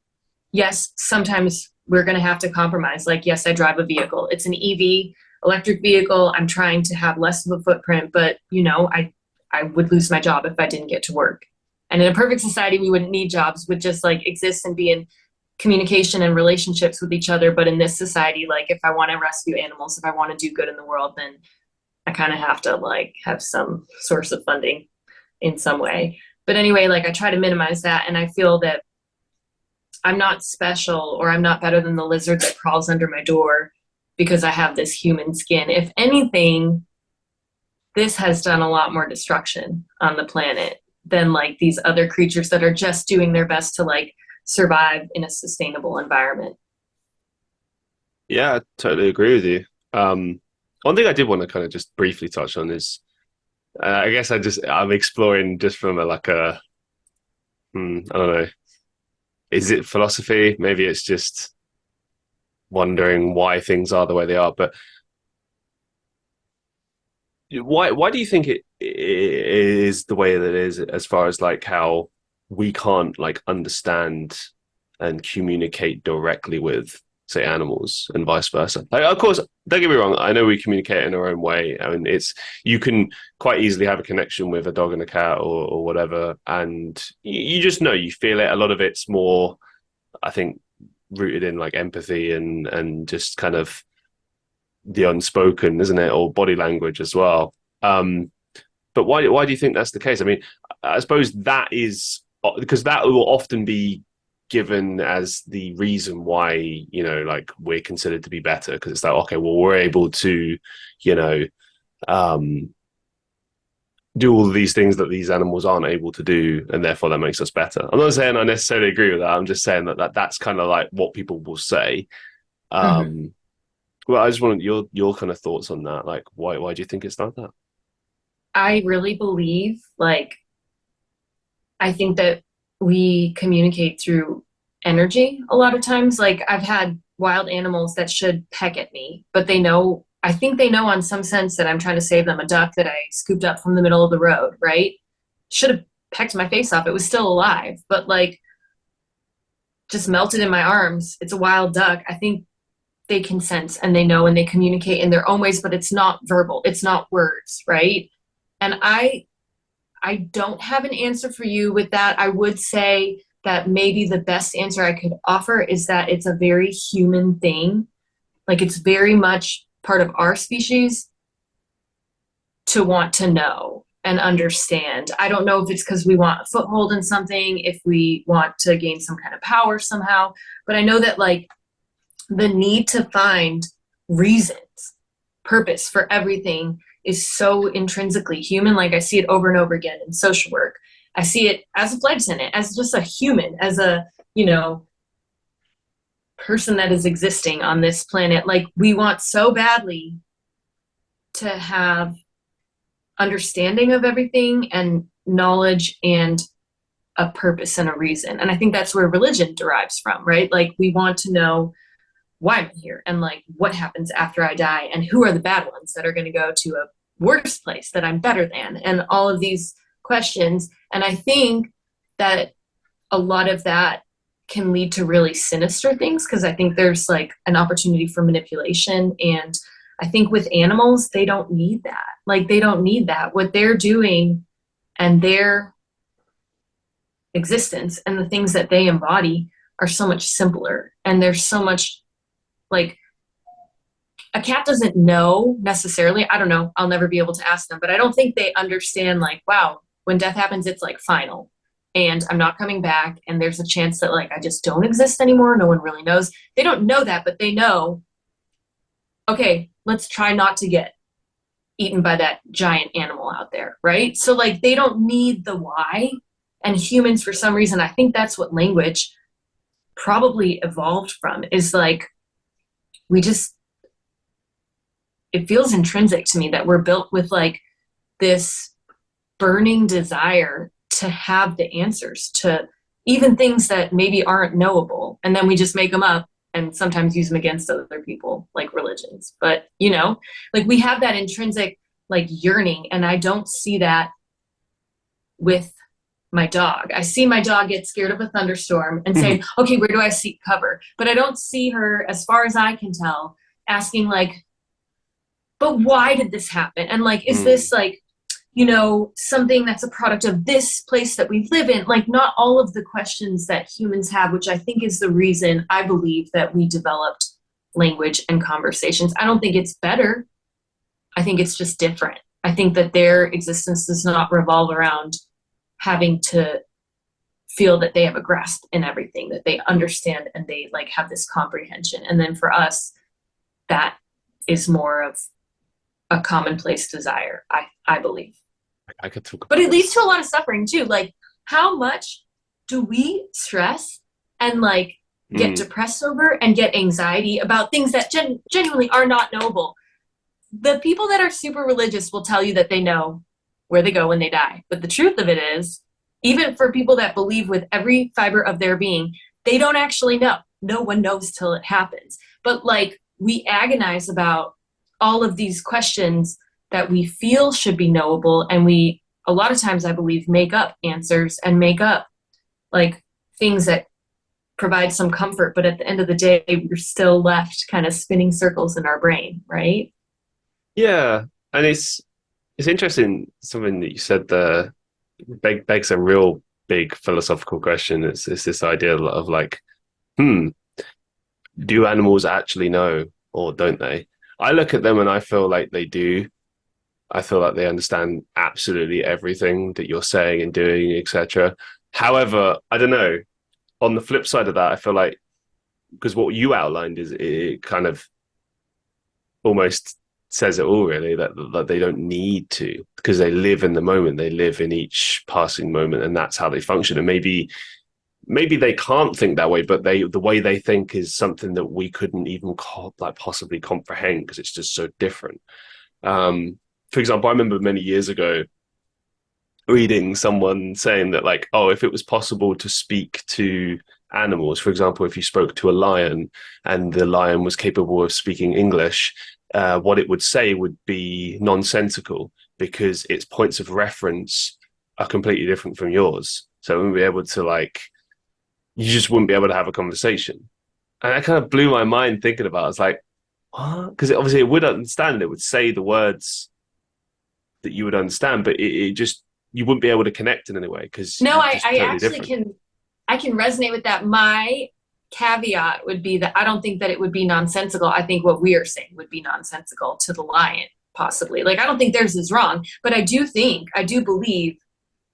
yes, sometimes we're going to have to compromise. Like, yes, I drive a vehicle. It's an EV, electric vehicle. I'm trying to have less of a footprint, but you know, I would lose my job if I didn't get to work. And in a perfect society, we wouldn't need jobs, would just like exist and be in communication and relationships with each other. But in this society, like if I want to rescue animals, if I want to do good in the world, then I kind of have to like have some source of funding in some way. But anyway, like I try to minimize that. And I feel that I'm not special or I'm not better than the lizard that crawls under my door because I have this human skin. If anything, this has done a lot more destruction on the planet than like these other creatures that are just doing their best to like survive in a sustainable environment. Yeah, I totally agree with you. One thing I did want to kind of just briefly touch on is, I guess I'm exploring just from a like a, I don't know, is it philosophy? Maybe it's just wondering why things are the way they are. But why do you think it is the way that it is, as far as like how we can't like understand and communicate directly with, say, animals and vice versa? Like, of course, don't get me wrong, I know we communicate in our own way. I mean, it's, you can quite easily have a connection with a dog and a cat or whatever, and you just know, you feel it. A lot of it's more, I think, rooted in like empathy and just kind of the unspoken, isn't it? Or body language as well. But why do you think that's the case? I mean, I suppose that is because that will often be given as the reason why, you know, like we're considered to be better, because it's like, okay, well, we're able to, you know, do all of these things that these animals aren't able to do, and therefore that makes us better. I'm not saying I necessarily agree with that. I'm just saying that's kind of like what people will say. Mm-hmm. Well, I just want your kind of thoughts on that. Like, why do you think it's like that? I really believe, like, I think that we communicate through energy a lot of times. Like, I've had wild animals that should peck at me, but they know, I think they know on some sense that I'm trying to save them. A duck that I scooped up from the middle of the road, right? Should have pecked my face off. It was still alive, but like just melted in my arms. It's a wild duck. I think they can sense and they know and they communicate in their own ways, but it's not verbal. It's not words, right? And I don't have an answer for you with that. I would say that maybe the best answer I could offer is that it's a very human thing. Like, it's very much part of our species to want to know and understand. I don't know if it's because we want a foothold in something, if we want to gain some kind of power somehow, but I know that like the need to find reasons, purpose for everything is so intrinsically human. Like I see it over and over again in social work. I see it as a flight attendant, as just a human, as a, you know, person that is existing on this planet. Like we want so badly to have understanding of everything and knowledge and a purpose and a reason. And I think that's where religion derives from, right? Like we want to know why I'm here and like what happens after I die and who are the bad ones that are going to go to a worse place that I'm better than, and all of these questions. And I think that a lot of that can lead to really sinister things, because I think there's like an opportunity for manipulation. And I think with animals, they don't need that. Like they don't need that. What they're doing and their existence and the things that they embody are so much simpler. And there's so much, like, a cat doesn't know necessarily. I don't know. I'll never be able to ask them, but I don't think they understand, like, wow, when death happens, it's like final and I'm not coming back. And there's a chance that like I just don't exist anymore. No one really knows. They don't know that, but they know, okay, let's try not to get eaten by that giant animal out there, right? So like they don't need the why. And humans, for some reason, I think that's what language probably evolved from, is like we just, it feels intrinsic to me that we're built with like this burning desire to have the answers to even things that maybe aren't knowable. And then we just make them up and sometimes use them against other people, like religions. But, you know, like we have that intrinsic like yearning. And I don't see that with my dog. I see my dog get scared of a thunderstorm and say, okay, where do I seek cover? But I don't see her, as far as I can tell, asking like, but why did this happen? And like, is this like, you know, something that's a product of this place that we live in? Like not all of the questions that humans have, which I think is the reason I believe that we developed language and conversations. I don't think it's better. I think it's just different. I think that their existence does not revolve around having to feel that they have a grasp in everything, that they understand and they like have this comprehension. And then for us, that is more of a commonplace desire, I believe. I could talk but about it leads this. to a lot of suffering too. Like how much do we stress and like get depressed over and get anxiety about things that genuinely are not knowable? The people that are super religious will tell you that they know where they go when they die. But the truth of it is, even for people that believe with every fiber of their being, they don't actually know. No one knows till it happens. But like we agonize about all of these questions that we feel should be knowable. And we, a lot of times I believe, make up answers and make up like things that provide some comfort. But at the end of the day, we're still left kind of spinning circles in our brain, right? Yeah, and it's interesting something that you said there begs a real big philosophical question. It's this idea of like, hmm, do animals actually know or don't they? I look at them and I feel like they do. I feel like they understand absolutely everything that you're saying and doing, etc. However, I don't know. On the flip side of that, I feel like because what you outlined is it kind of almost says it all really, that they don't need to, because they live in the moment, they live in each passing moment, and that's how they function. And maybe they can't think that way, but the way they think is something that we couldn't even like possibly comprehend, because it's just so different. For example, I remember many years ago reading someone saying that like, oh, if it was possible to speak to animals, for example, if you spoke to a lion and the lion was capable of speaking English, what it would say would be nonsensical, because its points of reference are completely different from yours. So it wouldn't be able to like, you just wouldn't be able to have a conversation. And that kind of blew my mind thinking about it. I was like, what? Because obviously it would understand, it would say the words that you would understand, but it just, you wouldn't be able to connect in any way because No, you're I, just I totally actually different. I can resonate with that. My caveat would be that I don't think that it would be nonsensical. I think what we are saying would be nonsensical to the lion, possibly. Like, I don't think theirs is wrong, but I do believe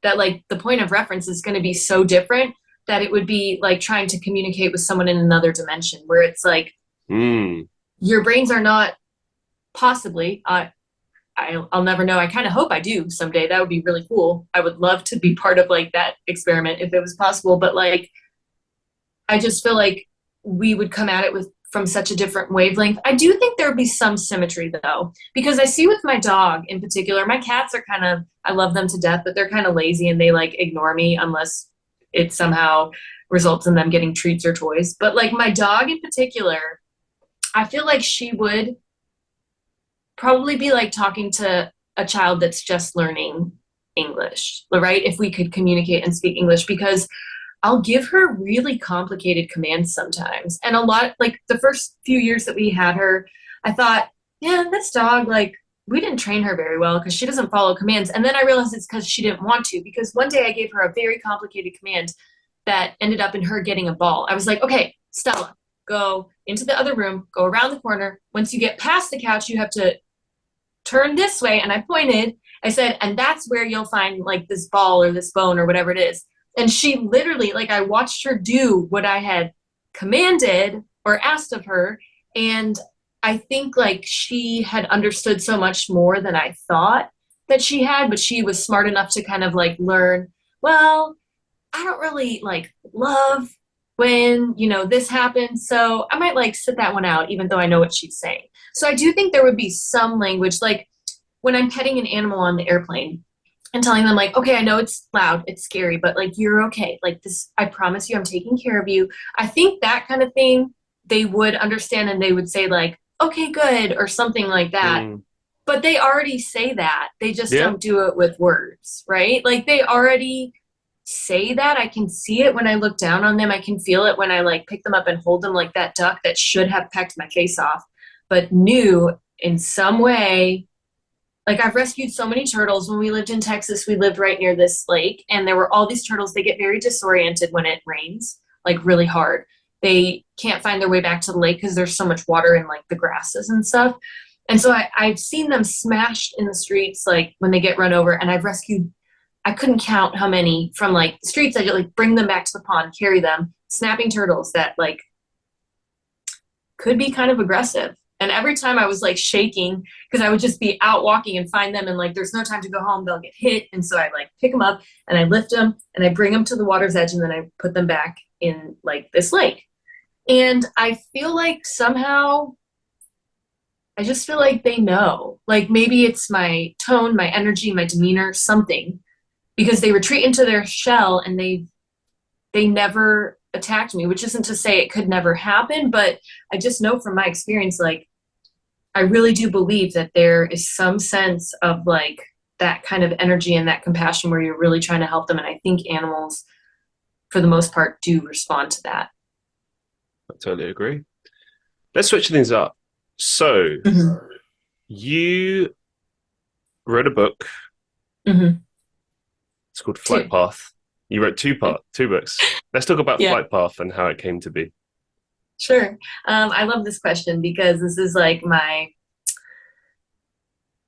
that like the point of reference is going to be so different that it would be like trying to communicate with someone in another dimension, where it's like Mm. Your brains are not possibly, I'll never know. I kind of hope I do someday. That would be really cool. I would love to be part of like that experiment if it was possible. But like, I just feel like we would come at it with from such a different wavelength. I do think there would be some symmetry though, because I see with my dog in particular, my cats are kind of, I love them to death, but they're kind of lazy and they like ignore me unless it somehow results in them getting treats or toys. But like my dog in particular, I feel like she would probably be like talking to a child that's just learning English, right? If we could communicate and speak English, because I'll give her really complicated commands sometimes. And a lot, like the first few years that we had her, I thought, yeah, this dog, like, we didn't train her very well because she doesn't follow commands. And then I realized it's because she didn't want to, because one day I gave her a very complicated command that ended up in her getting a ball. I was like, okay, Stella, go into the other room, go around the corner. Once you get past the couch, you have to turn this way. And I pointed, I said, and that's where you'll find like this ball or this bone or whatever it is. And she literally, like, I watched her do what I had commanded or asked of her. And I think like she had understood so much more than I thought that she had, but she was smart enough to kind of like learn, well, I don't really like love when, this happens. So I might like sit that one out, even though I know what she's saying. So I do think there would be some language, like when I'm petting an animal on the airplane and telling them like, okay, I know it's loud, it's scary, but like, you're okay. Like this, I promise you, I'm taking care of you. I think that kind of thing they would understand and they would say like, okay, good, or something like that. Mm. But they already say that. They just Yeah. don't do it with words, right? Like they already say that. I can see it when I look down on them. I can feel it when I like pick them up and hold them like that duck that should have pecked my face off, but knew in some way. Like I've rescued so many turtles. When we lived in Texas, we lived right near this lake and there were all these turtles. They get very disoriented when it rains, like really hard. They can't find their way back to the lake because there's so much water in like the grasses and stuff. And so I've seen them smashed in the streets, like when they get run over, and I've rescued, I couldn't count how many from like the streets. I just like bring them back to the pond, carry them, snapping turtles that like could be kind of aggressive. And every time I was like shaking because I would just be out walking and find them and like there's no time to go home, they'll get hit. And so I like pick them up and I lift them and I bring them to the water's edge and then I put them back in like this lake. And I feel like somehow I just feel like they know. Like maybe it's my tone, my energy, my demeanor, something, because they retreat into their shell and they never attacked me, which isn't to say it could never happen, but I just know from my experience, like I really do believe that there is some sense of like that kind of energy and that compassion where you're really trying to help them. And I think animals, for the most part, do respond to that. I totally agree. Let's switch things up. So Mm-hmm. you wrote a book. Mm-hmm. It's called Flight Two. Path. You wrote two books. Let's talk about Yeah, Flight Path and how it came to be. sure. I love this question because this is like my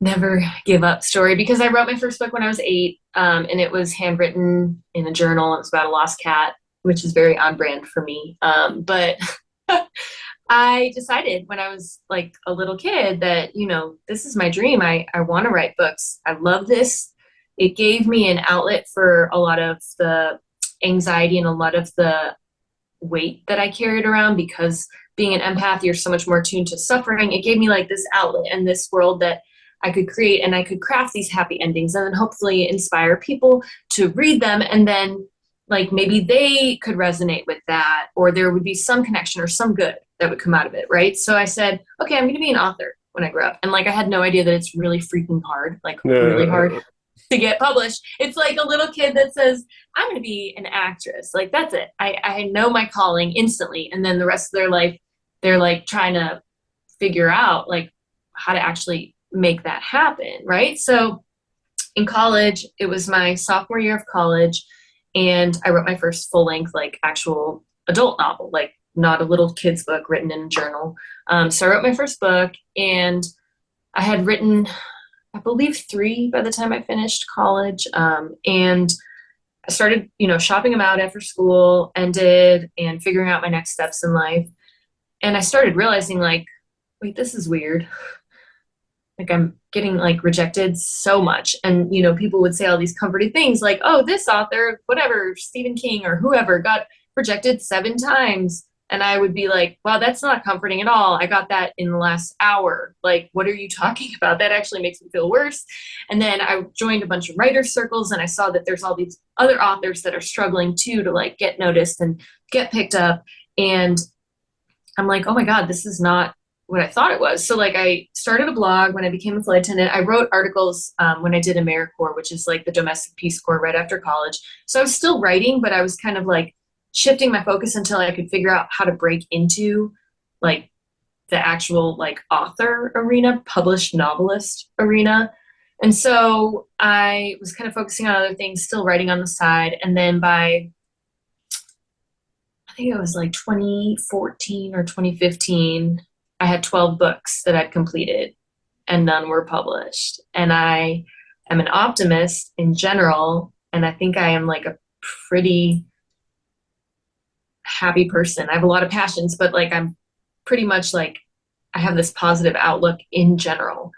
never give up story, because I wrote my first book when I was 8, and it was handwritten in a journal. It was about a lost cat, which is very on brand for me. But I decided when I was like a little kid that, this is my dream. I want to write books. I love this. It gave me an outlet for a lot of the anxiety and a lot of the weight that I carried around, because being an empath, you're so much more tuned to suffering. It gave me like this outlet and this world that I could create, and I could craft these happy endings and then hopefully inspire people to read them. And then like maybe they could resonate with that, or there would be some connection or some good that would come out of it. Right. So I said, okay, I'm going to be an author when I grow up. And like, I had no idea that it's really freaking hard, like really hard to get published. It's like a little kid that says, I'm going to be an actress. Like, that's it. I know my calling instantly. And then the rest of their life, they're like trying to figure out like how to actually make that happen. Right. So in college, it was my sophomore year of college, and I wrote my first full length, like actual adult novel, like not a little kid's book written in a journal. So I wrote my first book, and I had written, I believe, 3 by the time I finished college. And I started, shopping them out after school ended and figuring out my next steps in life. And I started realizing like, wait, this is weird. Like I'm getting like rejected so much. And, people would say all these comforting things like, oh, this author, whatever, Stephen King or whoever got rejected 7 times. And I would be like, wow, that's not comforting at all. I got that in the last hour. Like, what are you talking about? That actually makes me feel worse. And then I joined a bunch of writers circles and I saw that there's all these other authors that are struggling too to like get noticed and get picked up. And I'm like, oh my God, this is not what I thought it was. So like I started a blog when I became a flight attendant. I wrote articles when I did AmeriCorps, which is like the domestic Peace Corps right after college. So I was still writing, but I was kind of like shifting my focus until I could figure out how to break into like the actual like author arena, published novelist arena. And so I was kind of focusing on other things, still writing on the side. And then by I think it was like 2014 or 2015, I had 12 books that I'd completed and none were published. And I am an optimist in general. And I think I am like a pretty happy person. I have a lot of passions, but like I'm pretty much like I have this positive outlook in general.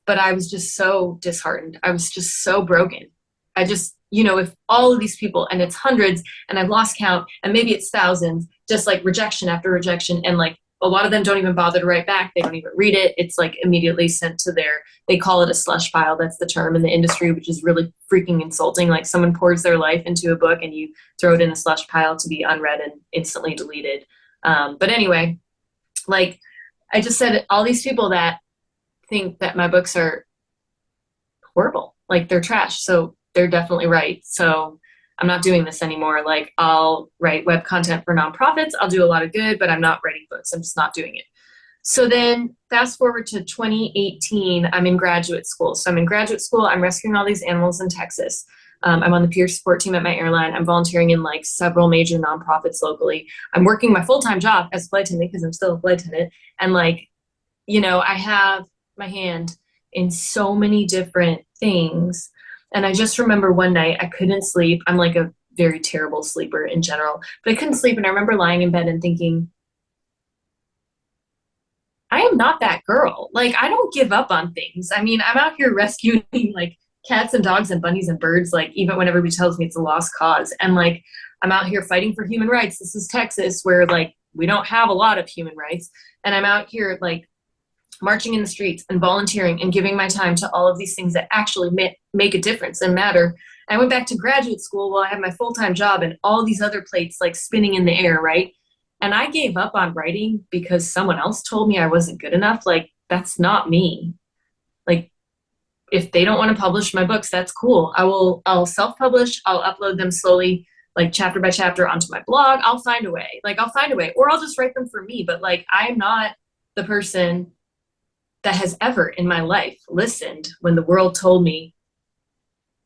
But I was just so disheartened. I was just so broken. I just, if all of these people, and it's hundreds, and I've lost count, and maybe it's thousands, just like rejection after rejection, and like a lot of them don't even bother to write back. They don't even read it. It's like immediately sent to they call it a slush pile. That's the term in the industry, which is really freaking insulting. Like someone pours their life into a book and you throw it in a slush pile to be unread and instantly deleted. But anyway, like I just said, all these people that think that my books are horrible, like they're trash. So they're definitely right. So I'm not doing this anymore. Like I'll write web content for nonprofits. I'll do a lot of good, but I'm not writing books. I'm just not doing it. So then fast forward to 2018, I'm in graduate school. So I'm in graduate school. I'm rescuing all these animals in Texas. I'm on the peer support team at my airline. I'm volunteering in like several major nonprofits locally. I'm working my full-time job as a flight attendant because I'm still a flight attendant. And like, I have my hand in so many different things. And I just remember one night I couldn't sleep. I'm like a very terrible sleeper in general, but I couldn't sleep. And I remember lying in bed and thinking, I am not that girl. Like, I don't give up on things. I mean, I'm out here rescuing like cats and dogs and bunnies and birds, like even when everybody tells me it's a lost cause. And like, I'm out here fighting for human rights. This is Texas where like we don't have a lot of human rights. And I'm out here like marching in the streets and volunteering and giving my time to all of these things that actually make a difference and matter. I went back to graduate school while I had my full-time job and all these other plates like spinning in the air, right? And I gave up on writing because someone else told me I wasn't good enough. Like, that's not me. Like, if they don't want to publish my books, that's cool. I'll self-publish, I'll upload them slowly, like chapter by chapter onto my blog. I'll find a way. Or I'll just write them for me. But like, I'm not the person that has ever in my life listened when the world told me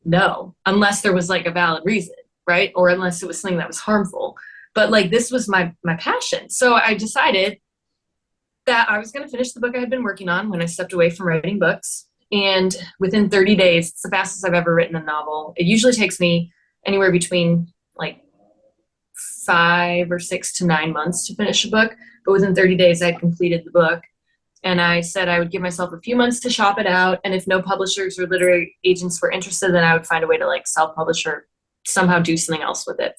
no, unless there was like a valid reason, right? Or unless it was something that was harmful. But like this was my passion. So I decided that I was going to finish the book I had been working on when I stepped away from writing books. And within 30 days, it's the fastest I've ever written a novel. It usually takes me anywhere between like 5 or 6 to 9 months to finish a book. But within 30 days, I had completed the book. And I said I would give myself a few months to shop it out. And if no publishers or literary agents were interested, then I would find a way to like self-publish or somehow do something else with it.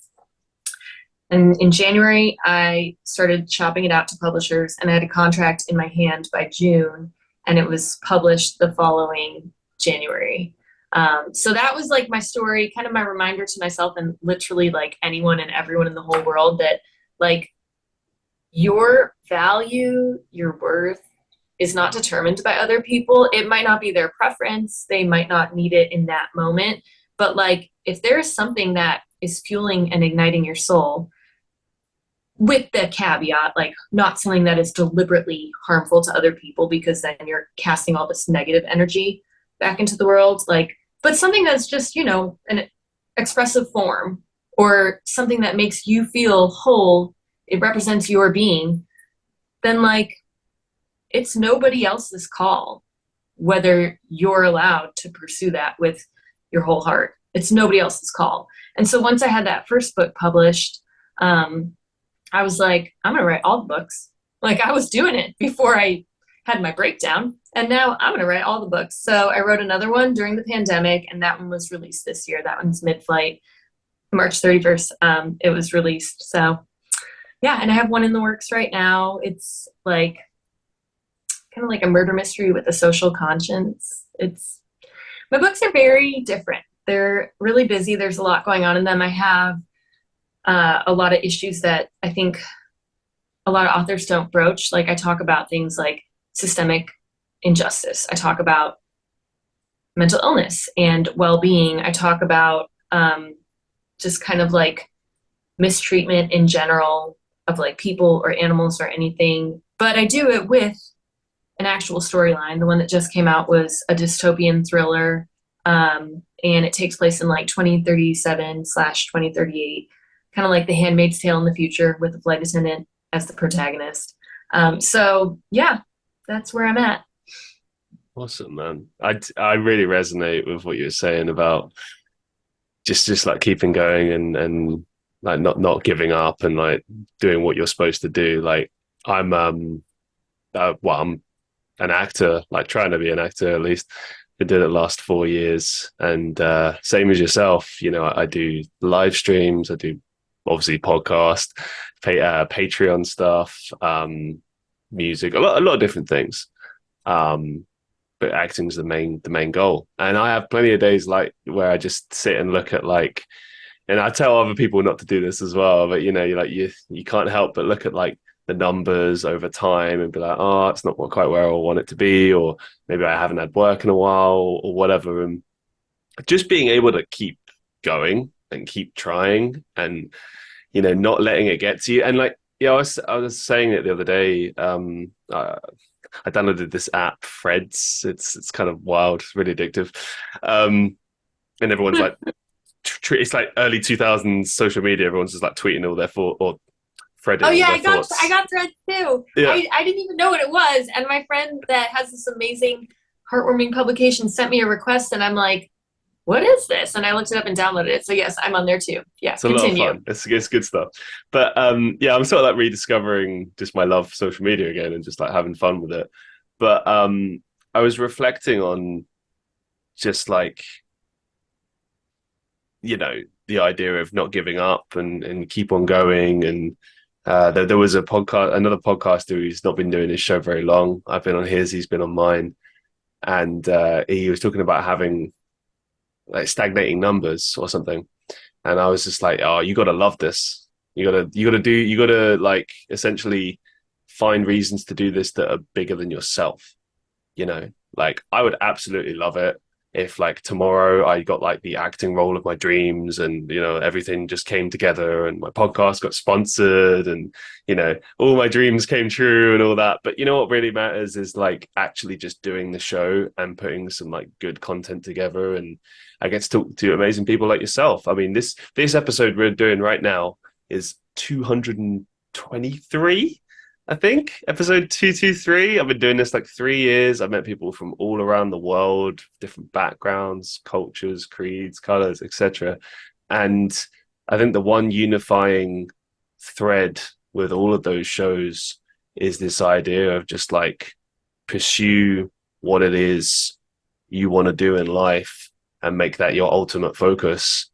And in January, I started shopping it out to publishers and I had a contract in my hand by June and it was published the following January. So that was like my story, kind of my reminder to myself and literally like anyone and everyone in the whole world that like your value, your worth, is not determined by other people. It might not be their preference. They might not need it in that moment. But like, if there is something that is fueling and igniting your soul, with the caveat, like not something that is deliberately harmful to other people, because then you're casting all this negative energy back into the world, like, but something that's just, an expressive form or something that makes you feel whole, it represents your being, then like, it's nobody else's call whether you're allowed to pursue that with your whole heart. It's nobody else's call. And so once I had that first book published, I was like, I'm going to write all the books. Like I was doing it before I had my breakdown. And now I'm going to write all the books. So I wrote another one during the pandemic, and that one was released this year. That one's mid-flight, March 31st. It was released. So yeah, and I have one in the works right now. It's like kind of like a murder mystery with a social conscience. It's my books are very different. They're really busy. There's a lot going on in them. I have a lot of issues that I think a lot of authors don't broach. Like I talk about things like systemic injustice. I talk about mental illness and well-being. I talk about just kind of like mistreatment in general of like people or animals or anything. But I do it with an actual storyline. The one that just came out was a dystopian thriller, and it takes place in like 2037/2038, kind of like The Handmaid's Tale in the future with the flight attendant as the protagonist. So yeah, that's where I'm at. Awesome, man. I really resonate with what you were saying about just like keeping going and like not giving up and like doing what you're supposed to do. Like I'm I'm an actor, like trying to be an actor at least. Been doing it the last 4 years, and same as yourself, you know, I do live streams, I do obviously podcast, Patreon stuff, music, a lot of different things. Um, but acting is the main goal, and I have plenty of days like where I just sit and look at like, and I tell other people not to do this as well, but you know, you can't help but look at like the numbers over time and be like, oh, it's not quite where I want it to be, or maybe I haven't had work in a while or whatever. And just being able to keep going and keep trying and, you know, not letting it get to you. And like, yeah, I was saying it the other day. I downloaded this app, Freds. It's kind of wild, it's really addictive. And everyone's like, it's like early 2000s social media. Everyone's just like tweeting all their thoughts or threading Oh all yeah, their I got thoughts. I got Threads too. Yeah, I didn't even know what it was, and my friend that has this amazing heartwarming publication sent me a request, and I'm like, "What is this?" And I looked it up and downloaded it. So yes, I'm on there too. Yeah, it's a lot of continue. fun. It's good stuff. But yeah, I'm sort of like rediscovering just my love for social media again and just like having fun with it. But I was reflecting on just like, you know, the idea of not giving up and keep on going. And there was another podcaster who's not been doing his show very long. I've been on his, he's been on mine, and he was talking about having like stagnating numbers or something. And I was just like, oh, you got to love this. You got to like essentially find reasons to do this that are bigger than yourself. You know, like I would absolutely love it if like tomorrow I got like the acting role of my dreams and, you know, everything just came together and my podcast got sponsored and, you know, all my dreams came true and all that. But you know what really matters is like actually just doing the show and putting some like good content together. And I get to talk to amazing people like yourself. I mean, this episode we're doing right now is 223, I think, episode 223. I've been doing this like 3 years. I've met people from all around the world, different backgrounds, cultures, creeds, colors, etc. And I think the one unifying thread with all of those shows is this idea of just like pursue what it is you want to do in life and make that your ultimate focus.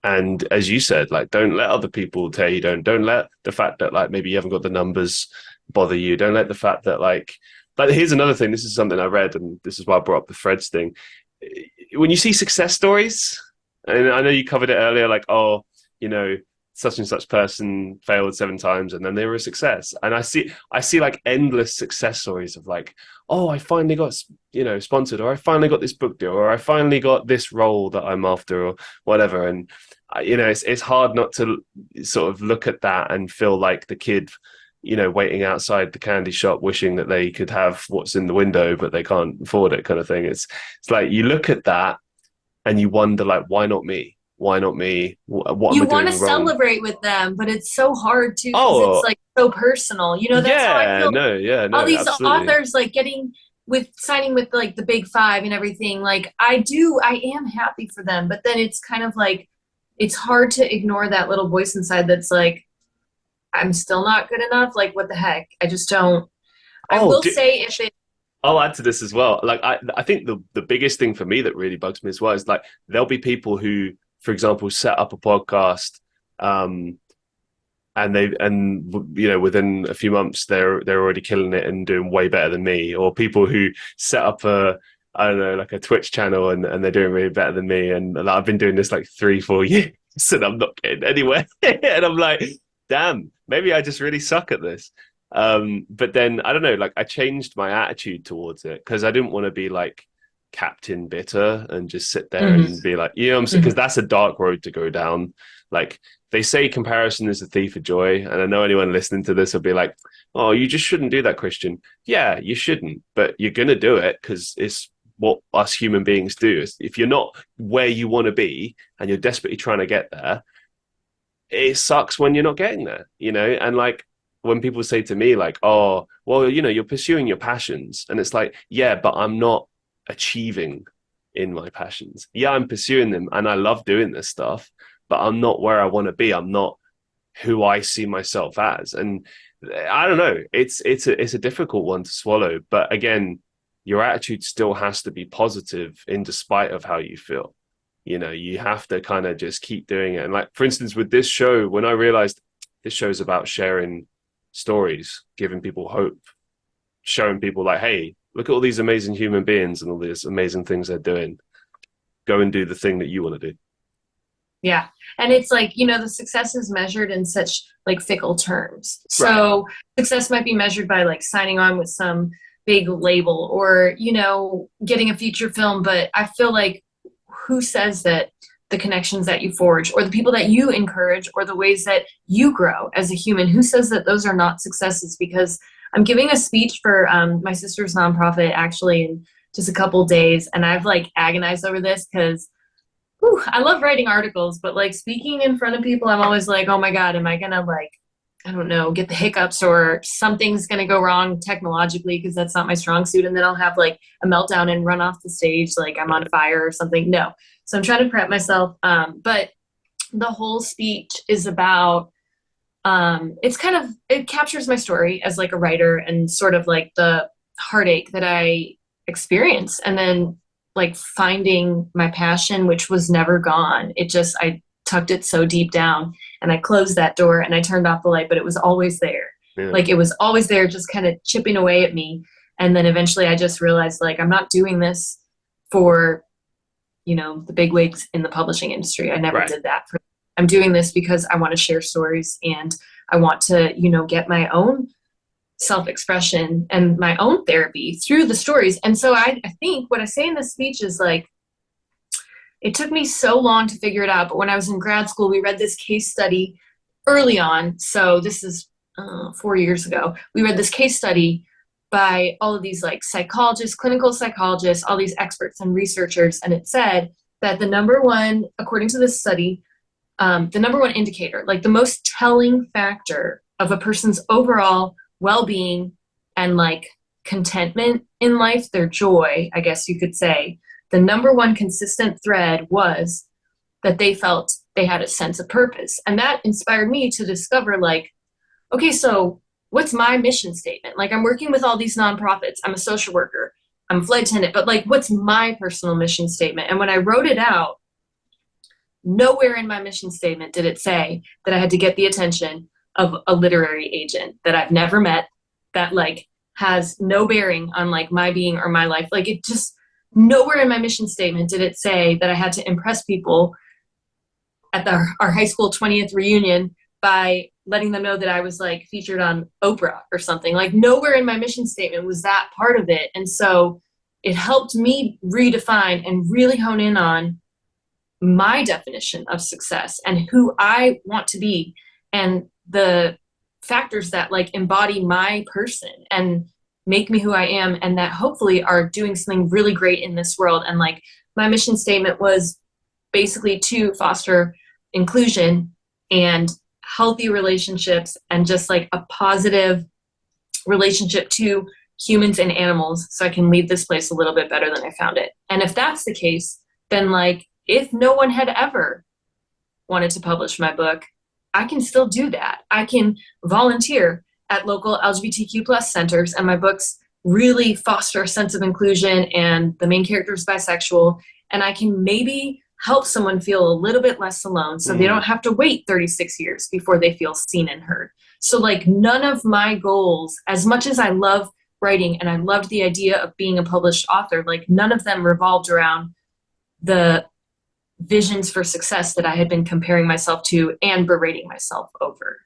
And as you said, like don't let other people tell you, don't let the fact that like maybe you haven't got the numbers bother you. Don't let the fact that like here's another thing. This is something I read, and this is why I brought up the Threads thing. When you see success stories, and I know you covered it earlier, like, oh, you know, such and such person failed 7 times and then they were a success. And I see like endless success stories of like, oh, I finally got, you know, sponsored, or I finally got this book deal, or I finally got this role that I'm after, or whatever. And you know, it's hard not to sort of look at that and feel like the kid, you know, waiting outside the candy shop wishing that they could have what's in the window but they can't afford it, kind of thing. It's like you look at that and you wonder like, why not me? Why not me? What am You I want to doing wrong? celebrate with them, but it's so hard too because it's Oh, like so personal. You know, that's how I yeah, feel. no, yeah, All no, these absolutely. authors like getting with signing with like the big five and everything. Like I am happy for them, but then it's kind of like it's hard to ignore that little voice inside that's like, I'm still not good enough. Like, what the heck? I just don't. I Oh, will say if it, I'll add to this as well. Like I think the biggest thing for me that really bugs me as well is like there'll be people who, for example, set up a podcast, um, and you know within a few months they're already killing it and doing way better than me, or people who set up a I don't know like a Twitch channel and they're doing really better than me, and like, I've been doing this like 3-4 years and I'm not getting anywhere, and I'm like, damn, maybe I just really suck at this. But then I don't know, like I changed my attitude towards it because I didn't want to be like Captain Bitter and just sit there Mhm, and be like, you know what I'm saying? Because mhm. that's a dark road to go down. Like they say comparison is the thief of joy. And I know anyone listening to this will be like, oh, you just shouldn't do that, Christian. Yeah, you shouldn't, but you're going to do it because it's what us human beings do. If you're not where you want to be and you're desperately trying to get there, it sucks when you're not getting there, you know? And like when people say to me, like, oh, well, you know, you're pursuing your passions. And it's like, yeah, but I'm not achieving in my passions. Yeah, I'm pursuing them and I love doing this stuff, but I'm not where I want to be. I'm not who I see myself as. And I don't know. It's a difficult one to swallow. But again, your attitude still has to be positive in despite of how you feel. You know, you have to kind of just keep doing it. And like for instance, with this show, when I realized this show's about sharing stories, giving people hope, showing people like, hey, look at all these amazing human beings and all these amazing things they're doing. Go and do the thing that you want to do. Yeah. And it's like, the success is measured in such like fickle terms. Right. So success might be measured by like signing on with some big label or, getting a feature film. But I feel like who says that the connections that you forge or the people that you encourage or the ways that you grow as a human, who says that those are not successes? Because I'm giving a speech for my sister's nonprofit actually in just a couple days. And I've like agonized over this because I love writing articles, but like speaking in front of people, I'm always like, oh my God, am I gonna like, I don't know, get the hiccups or something's gonna go wrong technologically because that's not my strong suit. And then I'll have like a meltdown and run off the stage like I'm on fire or something. No. So I'm trying to prep myself. But the whole speech is about it captures my story as like a writer and sort of like the heartache that I experience and then like finding my passion, which was never gone. I tucked it so deep down and I closed that door and I turned off the light, but it was always there. Yeah. Like it was always there, just kind of chipping away at me. And then eventually I just realized like, I'm not doing this for, the big wigs in the publishing industry. I never Right. did that. I'm doing this because I want to share stories and I want to, get my own self-expression and my own therapy through the stories. And so I think what I say in this speech is like, it took me so long to figure it out. But when I was in grad school, we read this case study early on. So this is 4 years ago. We read this case study by all of these like psychologists, clinical psychologists, all these experts and researchers. And it said that the number one, according to this study, the number one indicator, like the most telling factor of a person's overall well-being and like contentment in life, their joy, I guess you could say, the number one consistent thread was that they felt they had a sense of purpose. And that inspired me to discover like, okay, so what's my mission statement? Like I'm working with all these nonprofits. I'm a social worker. I'm a flight attendant, but like, what's my personal mission statement? And when I wrote it out, nowhere in my mission statement did it say that I had to get the attention of a literary agent that I've never met, that like has no bearing on like my being or my life. Like it just nowhere in my mission statement did it say that I had to impress people at our high school 20th reunion by letting them know that I was like featured on Oprah or something. Like nowhere in my mission statement was that part of it. And so it helped me redefine and really hone in on my definition of success and who I want to be and the factors that like embody my person and make me who I am and that hopefully are doing something really great in this world. And like my mission statement was basically to foster inclusion and healthy relationships and just like a positive relationship to humans and animals so I can leave this place a little bit better than I found it. And if that's the case, then like if no one had ever wanted to publish my book, I can still do that. I can volunteer at local LGBTQ plus centers, and my books really foster a sense of inclusion, and the main character is bisexual, and I can maybe help someone feel a little bit less alone so they don't have to wait 36 years before they feel seen and heard. So like none of my goals, as much as I love writing and I loved the idea of being a published author, like none of them revolved around the visions for success that I had been comparing myself to and berating myself over.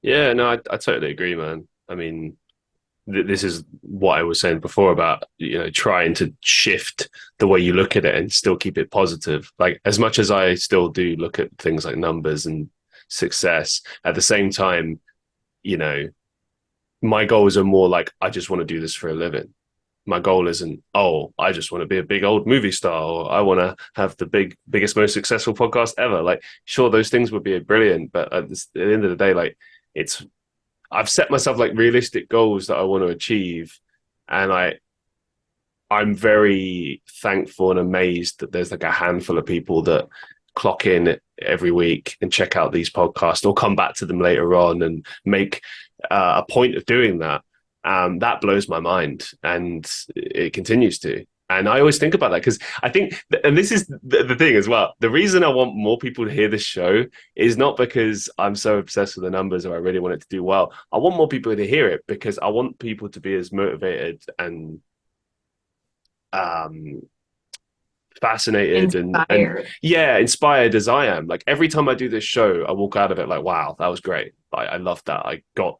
Yeah, no, I totally agree, man. I mean, this is what I was saying before about, trying to shift the way you look at it and still keep it positive. Like, as much as I still do look at things like numbers and success, at the same time, my goals are more like, I just want to do this for a living. My goal isn't, oh, I just want to be a big old movie star, or I want to have the biggest, most successful podcast ever. Like, sure, those things would be brilliant, but at the end of the day, like, I've set myself like realistic goals that I want to achieve, and I'm very thankful and amazed that there's like a handful of people that clock in every week and check out these podcasts or come back to them later on and make a point of doing that. That blows my mind, and it continues to. And I always think about that because I think, and this is the thing as well, the reason I want more people to hear this show is not because I'm so obsessed with the numbers or I really want it to do well. I want more people to hear it because I want people to be as motivated and fascinated and inspired as I am. Like, every time I do this show, I walk out of it like, wow, that was great. I loved that. I got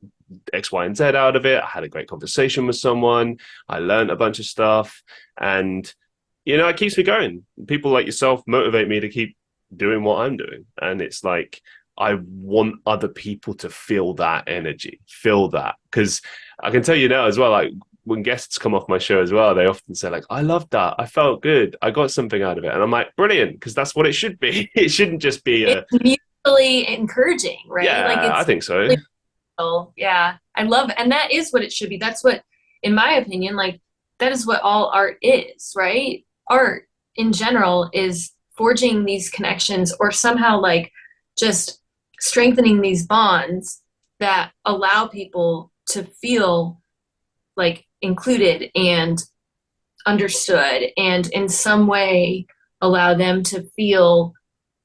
X, Y, and Z out of it. I had a great conversation with someone. I learned a bunch of stuff, and it keeps me going. People like yourself motivate me to keep doing what I'm doing, and it's like I want other people to feel that energy, feel that, because I can tell you now as well, like, when guests come off my show as well, they often say like, I loved that. I felt good. I got something out of it. And I'm like, brilliant, because that's what it should be. It shouldn't just be it's mutually encouraging, right? Yeah, like, I think so. Yeah, I love, and that is what it should be. That's what, in my opinion, like, that is what all art is, right? Art in general is forging these connections, or somehow like just strengthening these bonds that allow people to feel like included and understood, and in some way allow them to feel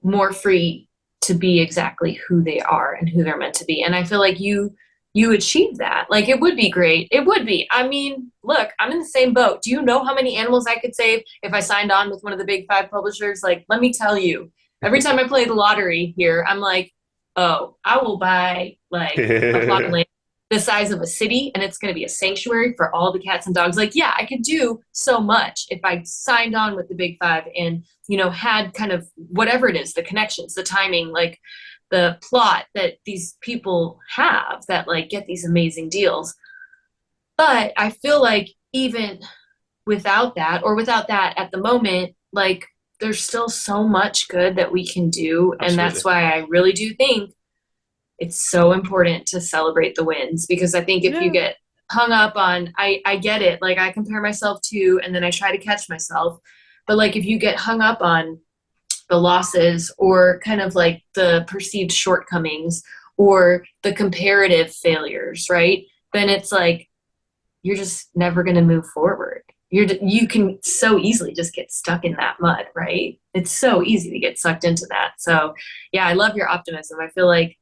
more free to be exactly who they are and who they're meant to be. And I feel like you achieve that. Like, it would be great. It would be. I mean, look, I'm in the same boat. Do you know how many animals I could save if I signed on with one of the big 5 publishers? Like, let me tell you, every time I play the lottery here, I'm like, oh, I will buy like a plot of land the size of a city, and it's going to be a sanctuary for all the cats and dogs. Like, yeah, I could do so much if I signed on with the big 5 and, had kind of whatever it is, the connections, the timing, like the plot that these people have that like get these amazing deals. But I feel like even without that, or without that at the moment, like, there's still so much good that we can do. Absolutely. And that's why I really do think it's so important to celebrate the wins, because I think if you get hung up on, I get it, like, I compare myself to, and then I try to catch myself, but like, if you get hung up on the losses, or kind of like the perceived shortcomings, or the comparative failures, right, then it's like you're just never going to move forward. You can so easily just get stuck in that mud, right? It's so easy to get sucked into that. So yeah, I love your optimism. I feel like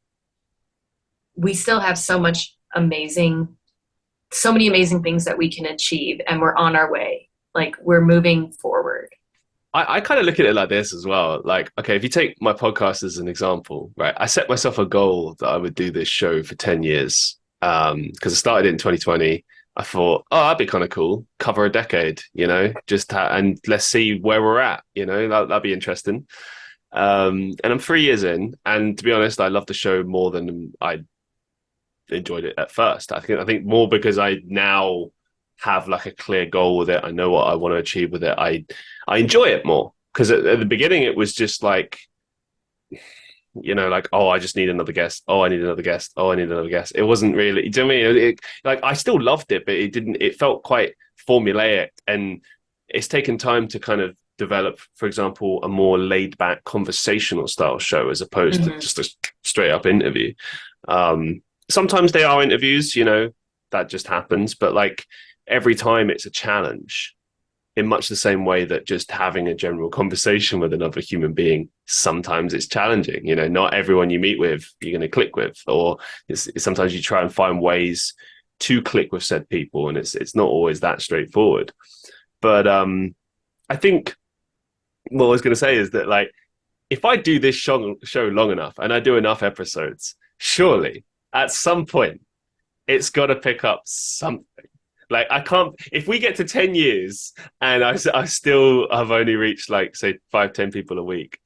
we still have so many amazing things that we can achieve, and we're on our way. Like, we're moving forward. I kind of look at it like this as well. Like, okay, if you take my podcast as an example, right? I set myself a goal that I would do this show for 10 years. Because I started it in 2020. I thought, oh, that'd be kind of cool. Cover a decade, and let's see where we're at. That'd be interesting. And I'm 3 years in, and to be honest, I love the show more than I enjoyed it at first. I think more because I now have like a clear goal with it. I know what I want to achieve with it. I enjoy it more, because at the beginning it was just like, like, oh, I just need another guest. Oh, I need another guest. Oh, I need another guest. It wasn't really, do you know what I mean? Like, I still loved it, but it felt quite formulaic, and it's taken time to kind of develop, for example, a more laid back conversational style show as opposed to Mhm. just a straight up interview. Sometimes they are interviews, that just happens, but like every time it's a challenge in much the same way that just having a general conversation with another human being, sometimes it's challenging. Not everyone you meet with, you're going to click with, or sometimes you try and find ways to click with said people. And it's not always that straightforward. But I think what I was going to say is that, like, if I do this show long enough and I do enough episodes, surely at some point it's got to pick up something. Like, I can't, if we get to 10 years and I still have only reached, like, say 5-10 people a week,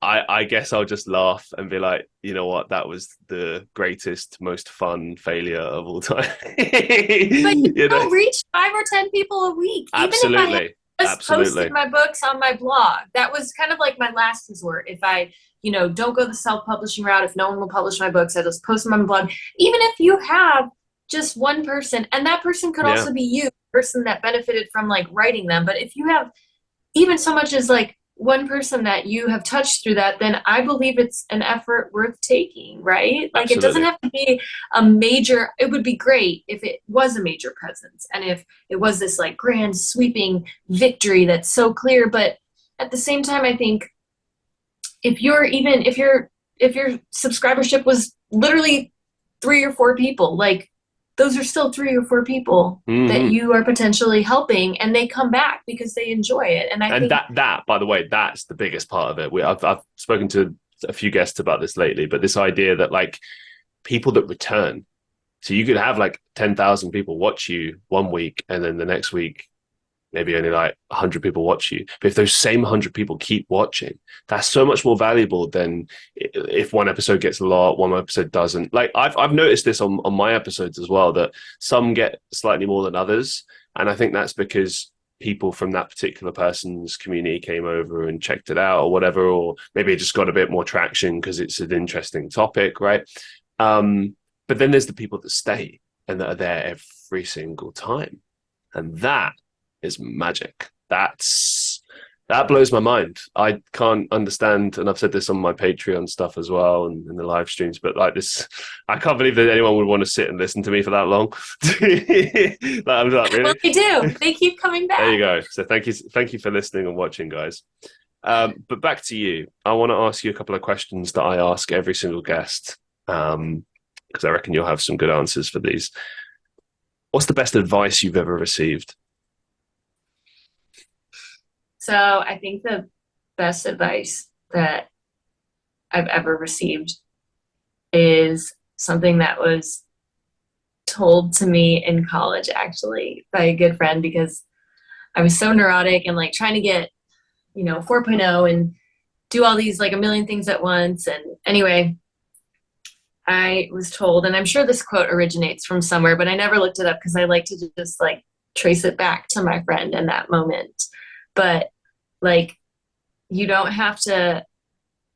I guess I'll just laugh and be like, you know what, that was the greatest, most fun failure of all time. But you don't reach 5 or 10 people a week. Even if I had Absolutely. just posted Absolutely. my books on my blog, that was kind of like my last resort. If I, don't go the self-publishing route, if no one will publish my books, I just post them on the blog. Even if you have just one person, and that person could Yeah, also be you, the person that benefited from like writing them. But if you have even so much as like one person that you have touched through that, then I believe it's an effort worth taking, right? Like, it doesn't absolutely. have to be a major, it would be great if it was a major presence and if it was this like grand sweeping victory that's so clear. But at the same time, I think if your subscribership was literally 3 or 4 people, like, those are still 3 or 4 people that Hmm. you are potentially helping, and they come back because they enjoy it. And I And think that, by the way, that's the biggest part of it. I've spoken to a few guests about this lately, but this idea that, like, people that return. So you could have like 10,000 people watch you one week, and then the next week maybe only like 100 people watch you. But if those same 100 people keep watching, that's so much more valuable than if one episode gets a lot, one episode doesn't. Like, I've noticed this on my episodes as well, that some get slightly more than others. And I think that's because people from that particular person's community came over and checked it out or whatever, or maybe it just got a bit more traction because it's an interesting topic, right? But then there's the people that stay and that are there every single time. And that is magic. That blows my mind. I can't understand, and I've said this on my Patreon stuff as well and in the live streams, but like this, I can't believe that anyone would want to sit and listen to me for that long. Like, I'm like, well, really? they do. They keep coming There you back. go. So thank you for listening and watching, guys. But back to you. I want to ask you a couple of questions that I ask every single guest, because I reckon you'll have some good answers for these. What's the best advice you've ever received? So I think the best advice that I've ever received is something that was told to me in college, actually, by a good friend, because I was so neurotic and like trying to get, 4.0 and do all these like a million things at once. And anyway, I was told, and I'm sure this quote originates from somewhere, but I never looked it up because I like to just like trace it back to my friend in that moment. But like, you don't have to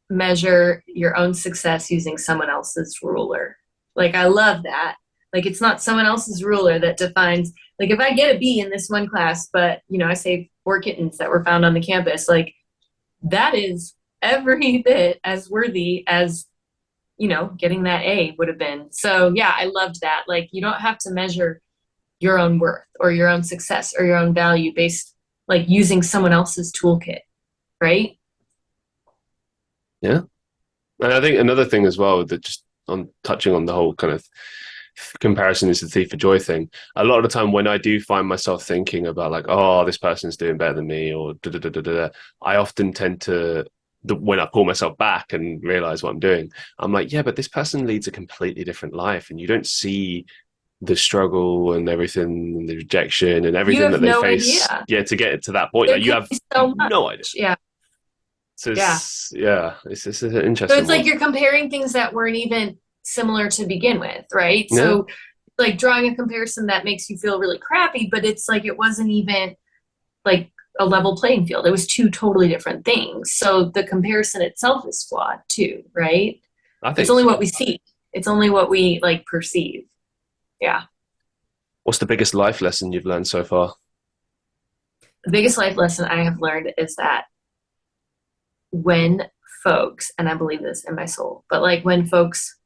measure your own success using someone else's ruler. Like, I love that. Like, it's not someone else's ruler that defines, like, if I get a B in this one class, but, I saved 4 kittens that were found on the campus, like, that is every bit as worthy as, getting that A would have been. So, yeah, I loved that. Like, you don't have to measure your own worth or your own success or your own value based, like, using someone else's toolkit, right? Yeah. And I think another thing as well, that just on touching on the whole kind of comparison is the thief of joy thing. A lot of the time when I do find myself thinking about, like, oh, this person's doing better than me, or da da da da da, I often tend to, when I pull myself back and realize what I'm doing, I'm like, yeah, but this person leads a completely different life, and you don't see the struggle and everything, and the rejection and You everything have that they no face. idea. Yeah, to get to that point, There like, you could have be so much. no idea. Yeah. So Yeah. it's an So interesting it's like one. you're comparing things that weren't even similar to begin with, right? Yeah, So like drawing a comparison that makes you feel really crappy, but it's like it wasn't even like a level playing field. It was two totally different things. So the comparison itself is flawed too, right? I It's think only so. what we see. It's only what we like perceive. Yeah. What's the biggest life lesson you've learned so far? The biggest life lesson I have learned is that when folks, and I believe this in my soul, but like when folks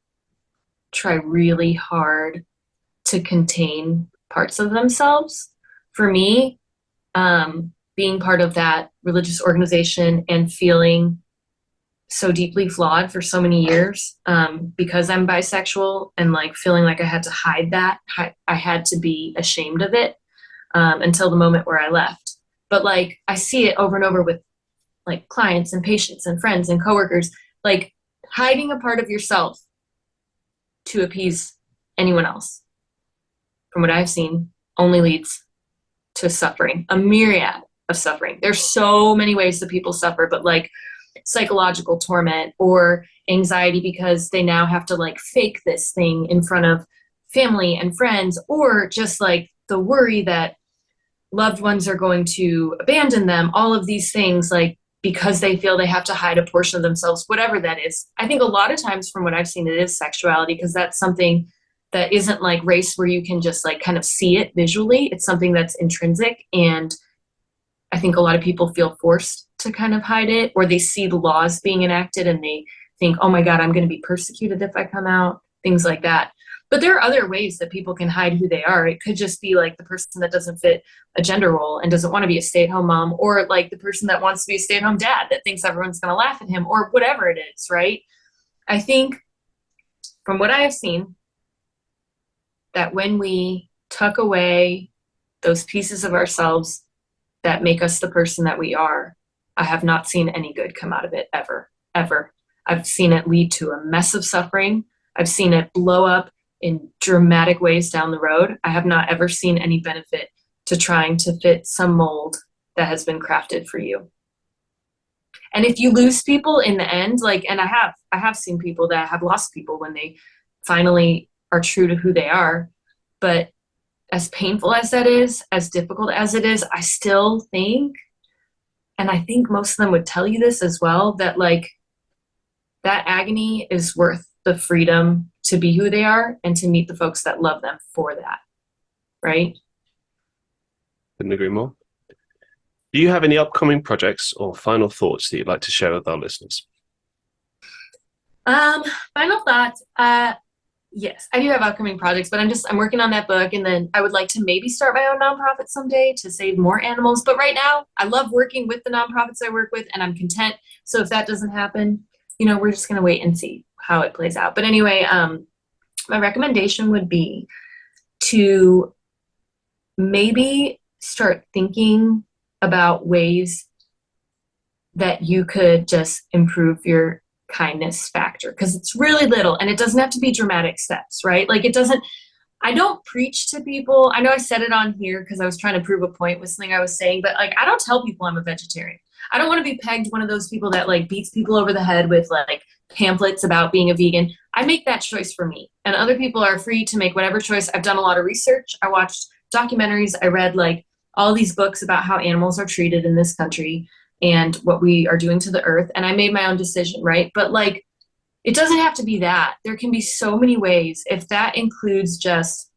try really hard to contain parts of themselves, for me, being part of that religious organization and feeling so deeply flawed for so many years, because I'm bisexual and like feeling like I had to hide that. I had to be ashamed of it, until the moment where I left. But like I see it over and over with like clients and patients and friends and coworkers, like hiding a part of yourself to appease anyone else, from what I've seen, only leads to suffering, a myriad of suffering. There's so many ways that people suffer, but like psychological torment or anxiety because they now have to like fake this thing in front of family and friends, or just like the worry that loved ones are going to abandon them, all of these things, like because they feel they have to hide a portion of themselves, whatever that is. I think a lot of times from what I've seen, it is sexuality, because that's something that isn't like race where you can just like kind of see it visually. It's something that's intrinsic. And I think a lot of people feel forced to kind of hide it, or they see the laws being enacted and they think, oh my God, I'm going to be persecuted if I come out, things like that. But there are other ways that people can hide who they are. It could just be like the person that doesn't fit a gender role and doesn't want to be a stay-at-home mom, or like the person that wants to be a stay-at-home dad that thinks everyone's going to laugh at him, or whatever it is, right? I think from what I have seen, that when we tuck away those pieces of ourselves that make us the person that we are, I have not seen any good come out of it ever, ever. I've seen it lead to a mess of suffering. I've seen it blow up in dramatic ways down the road. I have not ever seen any benefit to trying to fit some mold that has been crafted for you. And if you lose people in the end, like, and I have seen people that have lost people when they finally are true to who they are. But as painful as that is, as difficult as it is, I still think, and I think most of them would tell you this as well, that like that agony is worth the freedom to be who they are and to meet the folks that love them for that. Right? Couldn't agree more. Do you have any upcoming projects or final thoughts that you'd like to share with our listeners? Final thoughts. Yes, I do have upcoming projects, but I'm working on that book, and then I would like to maybe start my own nonprofit someday to save more animals. But right now, I love working with the nonprofits I work with, and I'm content. So if that doesn't happen, we're just gonna wait and see how it plays out. But anyway, my recommendation would be to maybe start thinking about ways that you could just improve your kindness factor, because it's really little and it doesn't have to be dramatic steps, right? Like I don't preach to people. I know I said it on here because I was trying to prove a point with something I was saying, but like I don't tell people I'm a vegetarian. I don't want to be pegged one of those people that like beats people over the head with like pamphlets about being a vegan. I make that choice for me, and other people are free to make whatever choice. I've done a lot of research. I watched documentaries. I read like all these books about how animals are treated in this country and what we are doing to the earth. And I made my own decision, right? But like, it doesn't have to be that. There can be so many ways. If that includes just,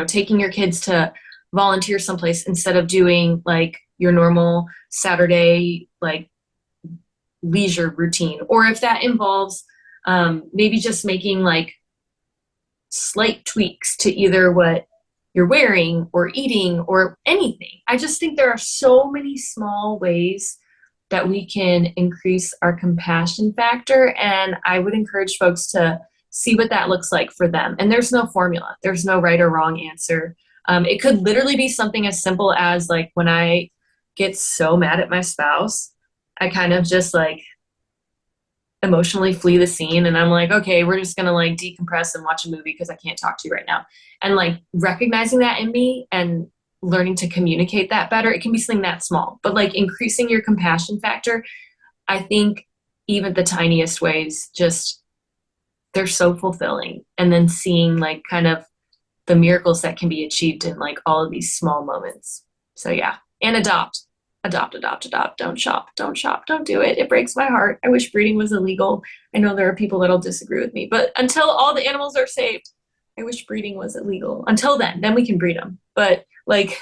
taking your kids to volunteer someplace instead of doing like your normal Saturday, like leisure routine, or if that involves maybe just making like slight tweaks to either what you're wearing or eating or anything. I just think there are so many small ways that we can increase our compassion factor. And I would encourage folks to see what that looks like for them. And there's no formula. There's no right or wrong answer. It could literally be something as simple as like when I get so mad at my spouse, I kind of just like emotionally flee the scene, and I'm like, okay, we're just gonna like decompress and watch a movie because I can't talk to you right now. And like recognizing that in me and learning to communicate that better. It can be something that small, but like increasing your compassion factor, I think even the tiniest ways, just they're so fulfilling. And then seeing like kind of the miracles that can be achieved in like all of these small moments. So yeah, and adopt. Don't shop, don't do it. It breaks my heart. I wish breeding was illegal. I know there are people that'll disagree with me, but until all the animals are saved, I wish breeding was illegal. Until then we can breed them. But like,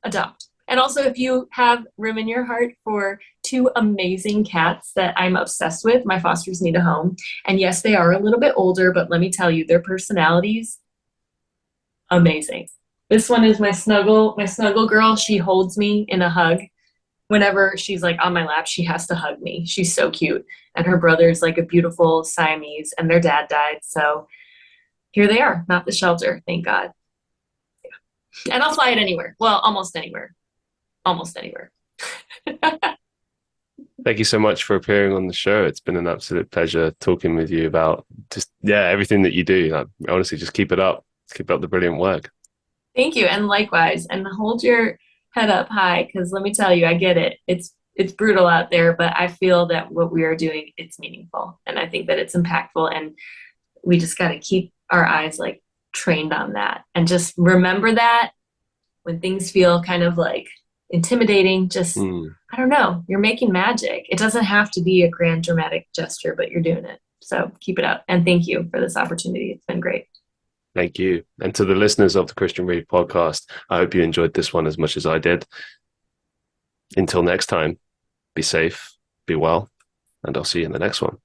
adopt. And also, if you have room in your heart for two amazing cats that I'm obsessed with, my fosters need a home. And yes, they are a little bit older, but let me tell you, their personalities, amazing. This one is my snuggle girl. She holds me in a hug. Whenever she's like on my lap, she has to hug me. She's so cute. And her brother's like a beautiful Siamese, and their dad died. So here they are, not the shelter, thank God. Yeah. And I'll fly it anywhere. Well, almost anywhere. Almost anywhere. Thank you so much for appearing on the show. It's been an absolute pleasure talking with you about just, yeah, everything that you do. Like, honestly, just keep it up. Keep up the brilliant work. Thank you. And likewise. And hold your head up high, because let me tell you, I get it. It's brutal out there, but I feel that what we are doing, it's meaningful. And I think that it's impactful. And we just got to keep our eyes like trained on that. And just remember that when things feel kind of like intimidating, just, I don't know, you're making magic. It doesn't have to be a grand dramatic gesture, but you're doing it. So keep it up. And thank you for this opportunity. It's been great. Thank you. And to the listeners of the Christian Reeve podcast, I hope you enjoyed this one as much as I did. Until next time, be safe, be well, and I'll see you in the next one.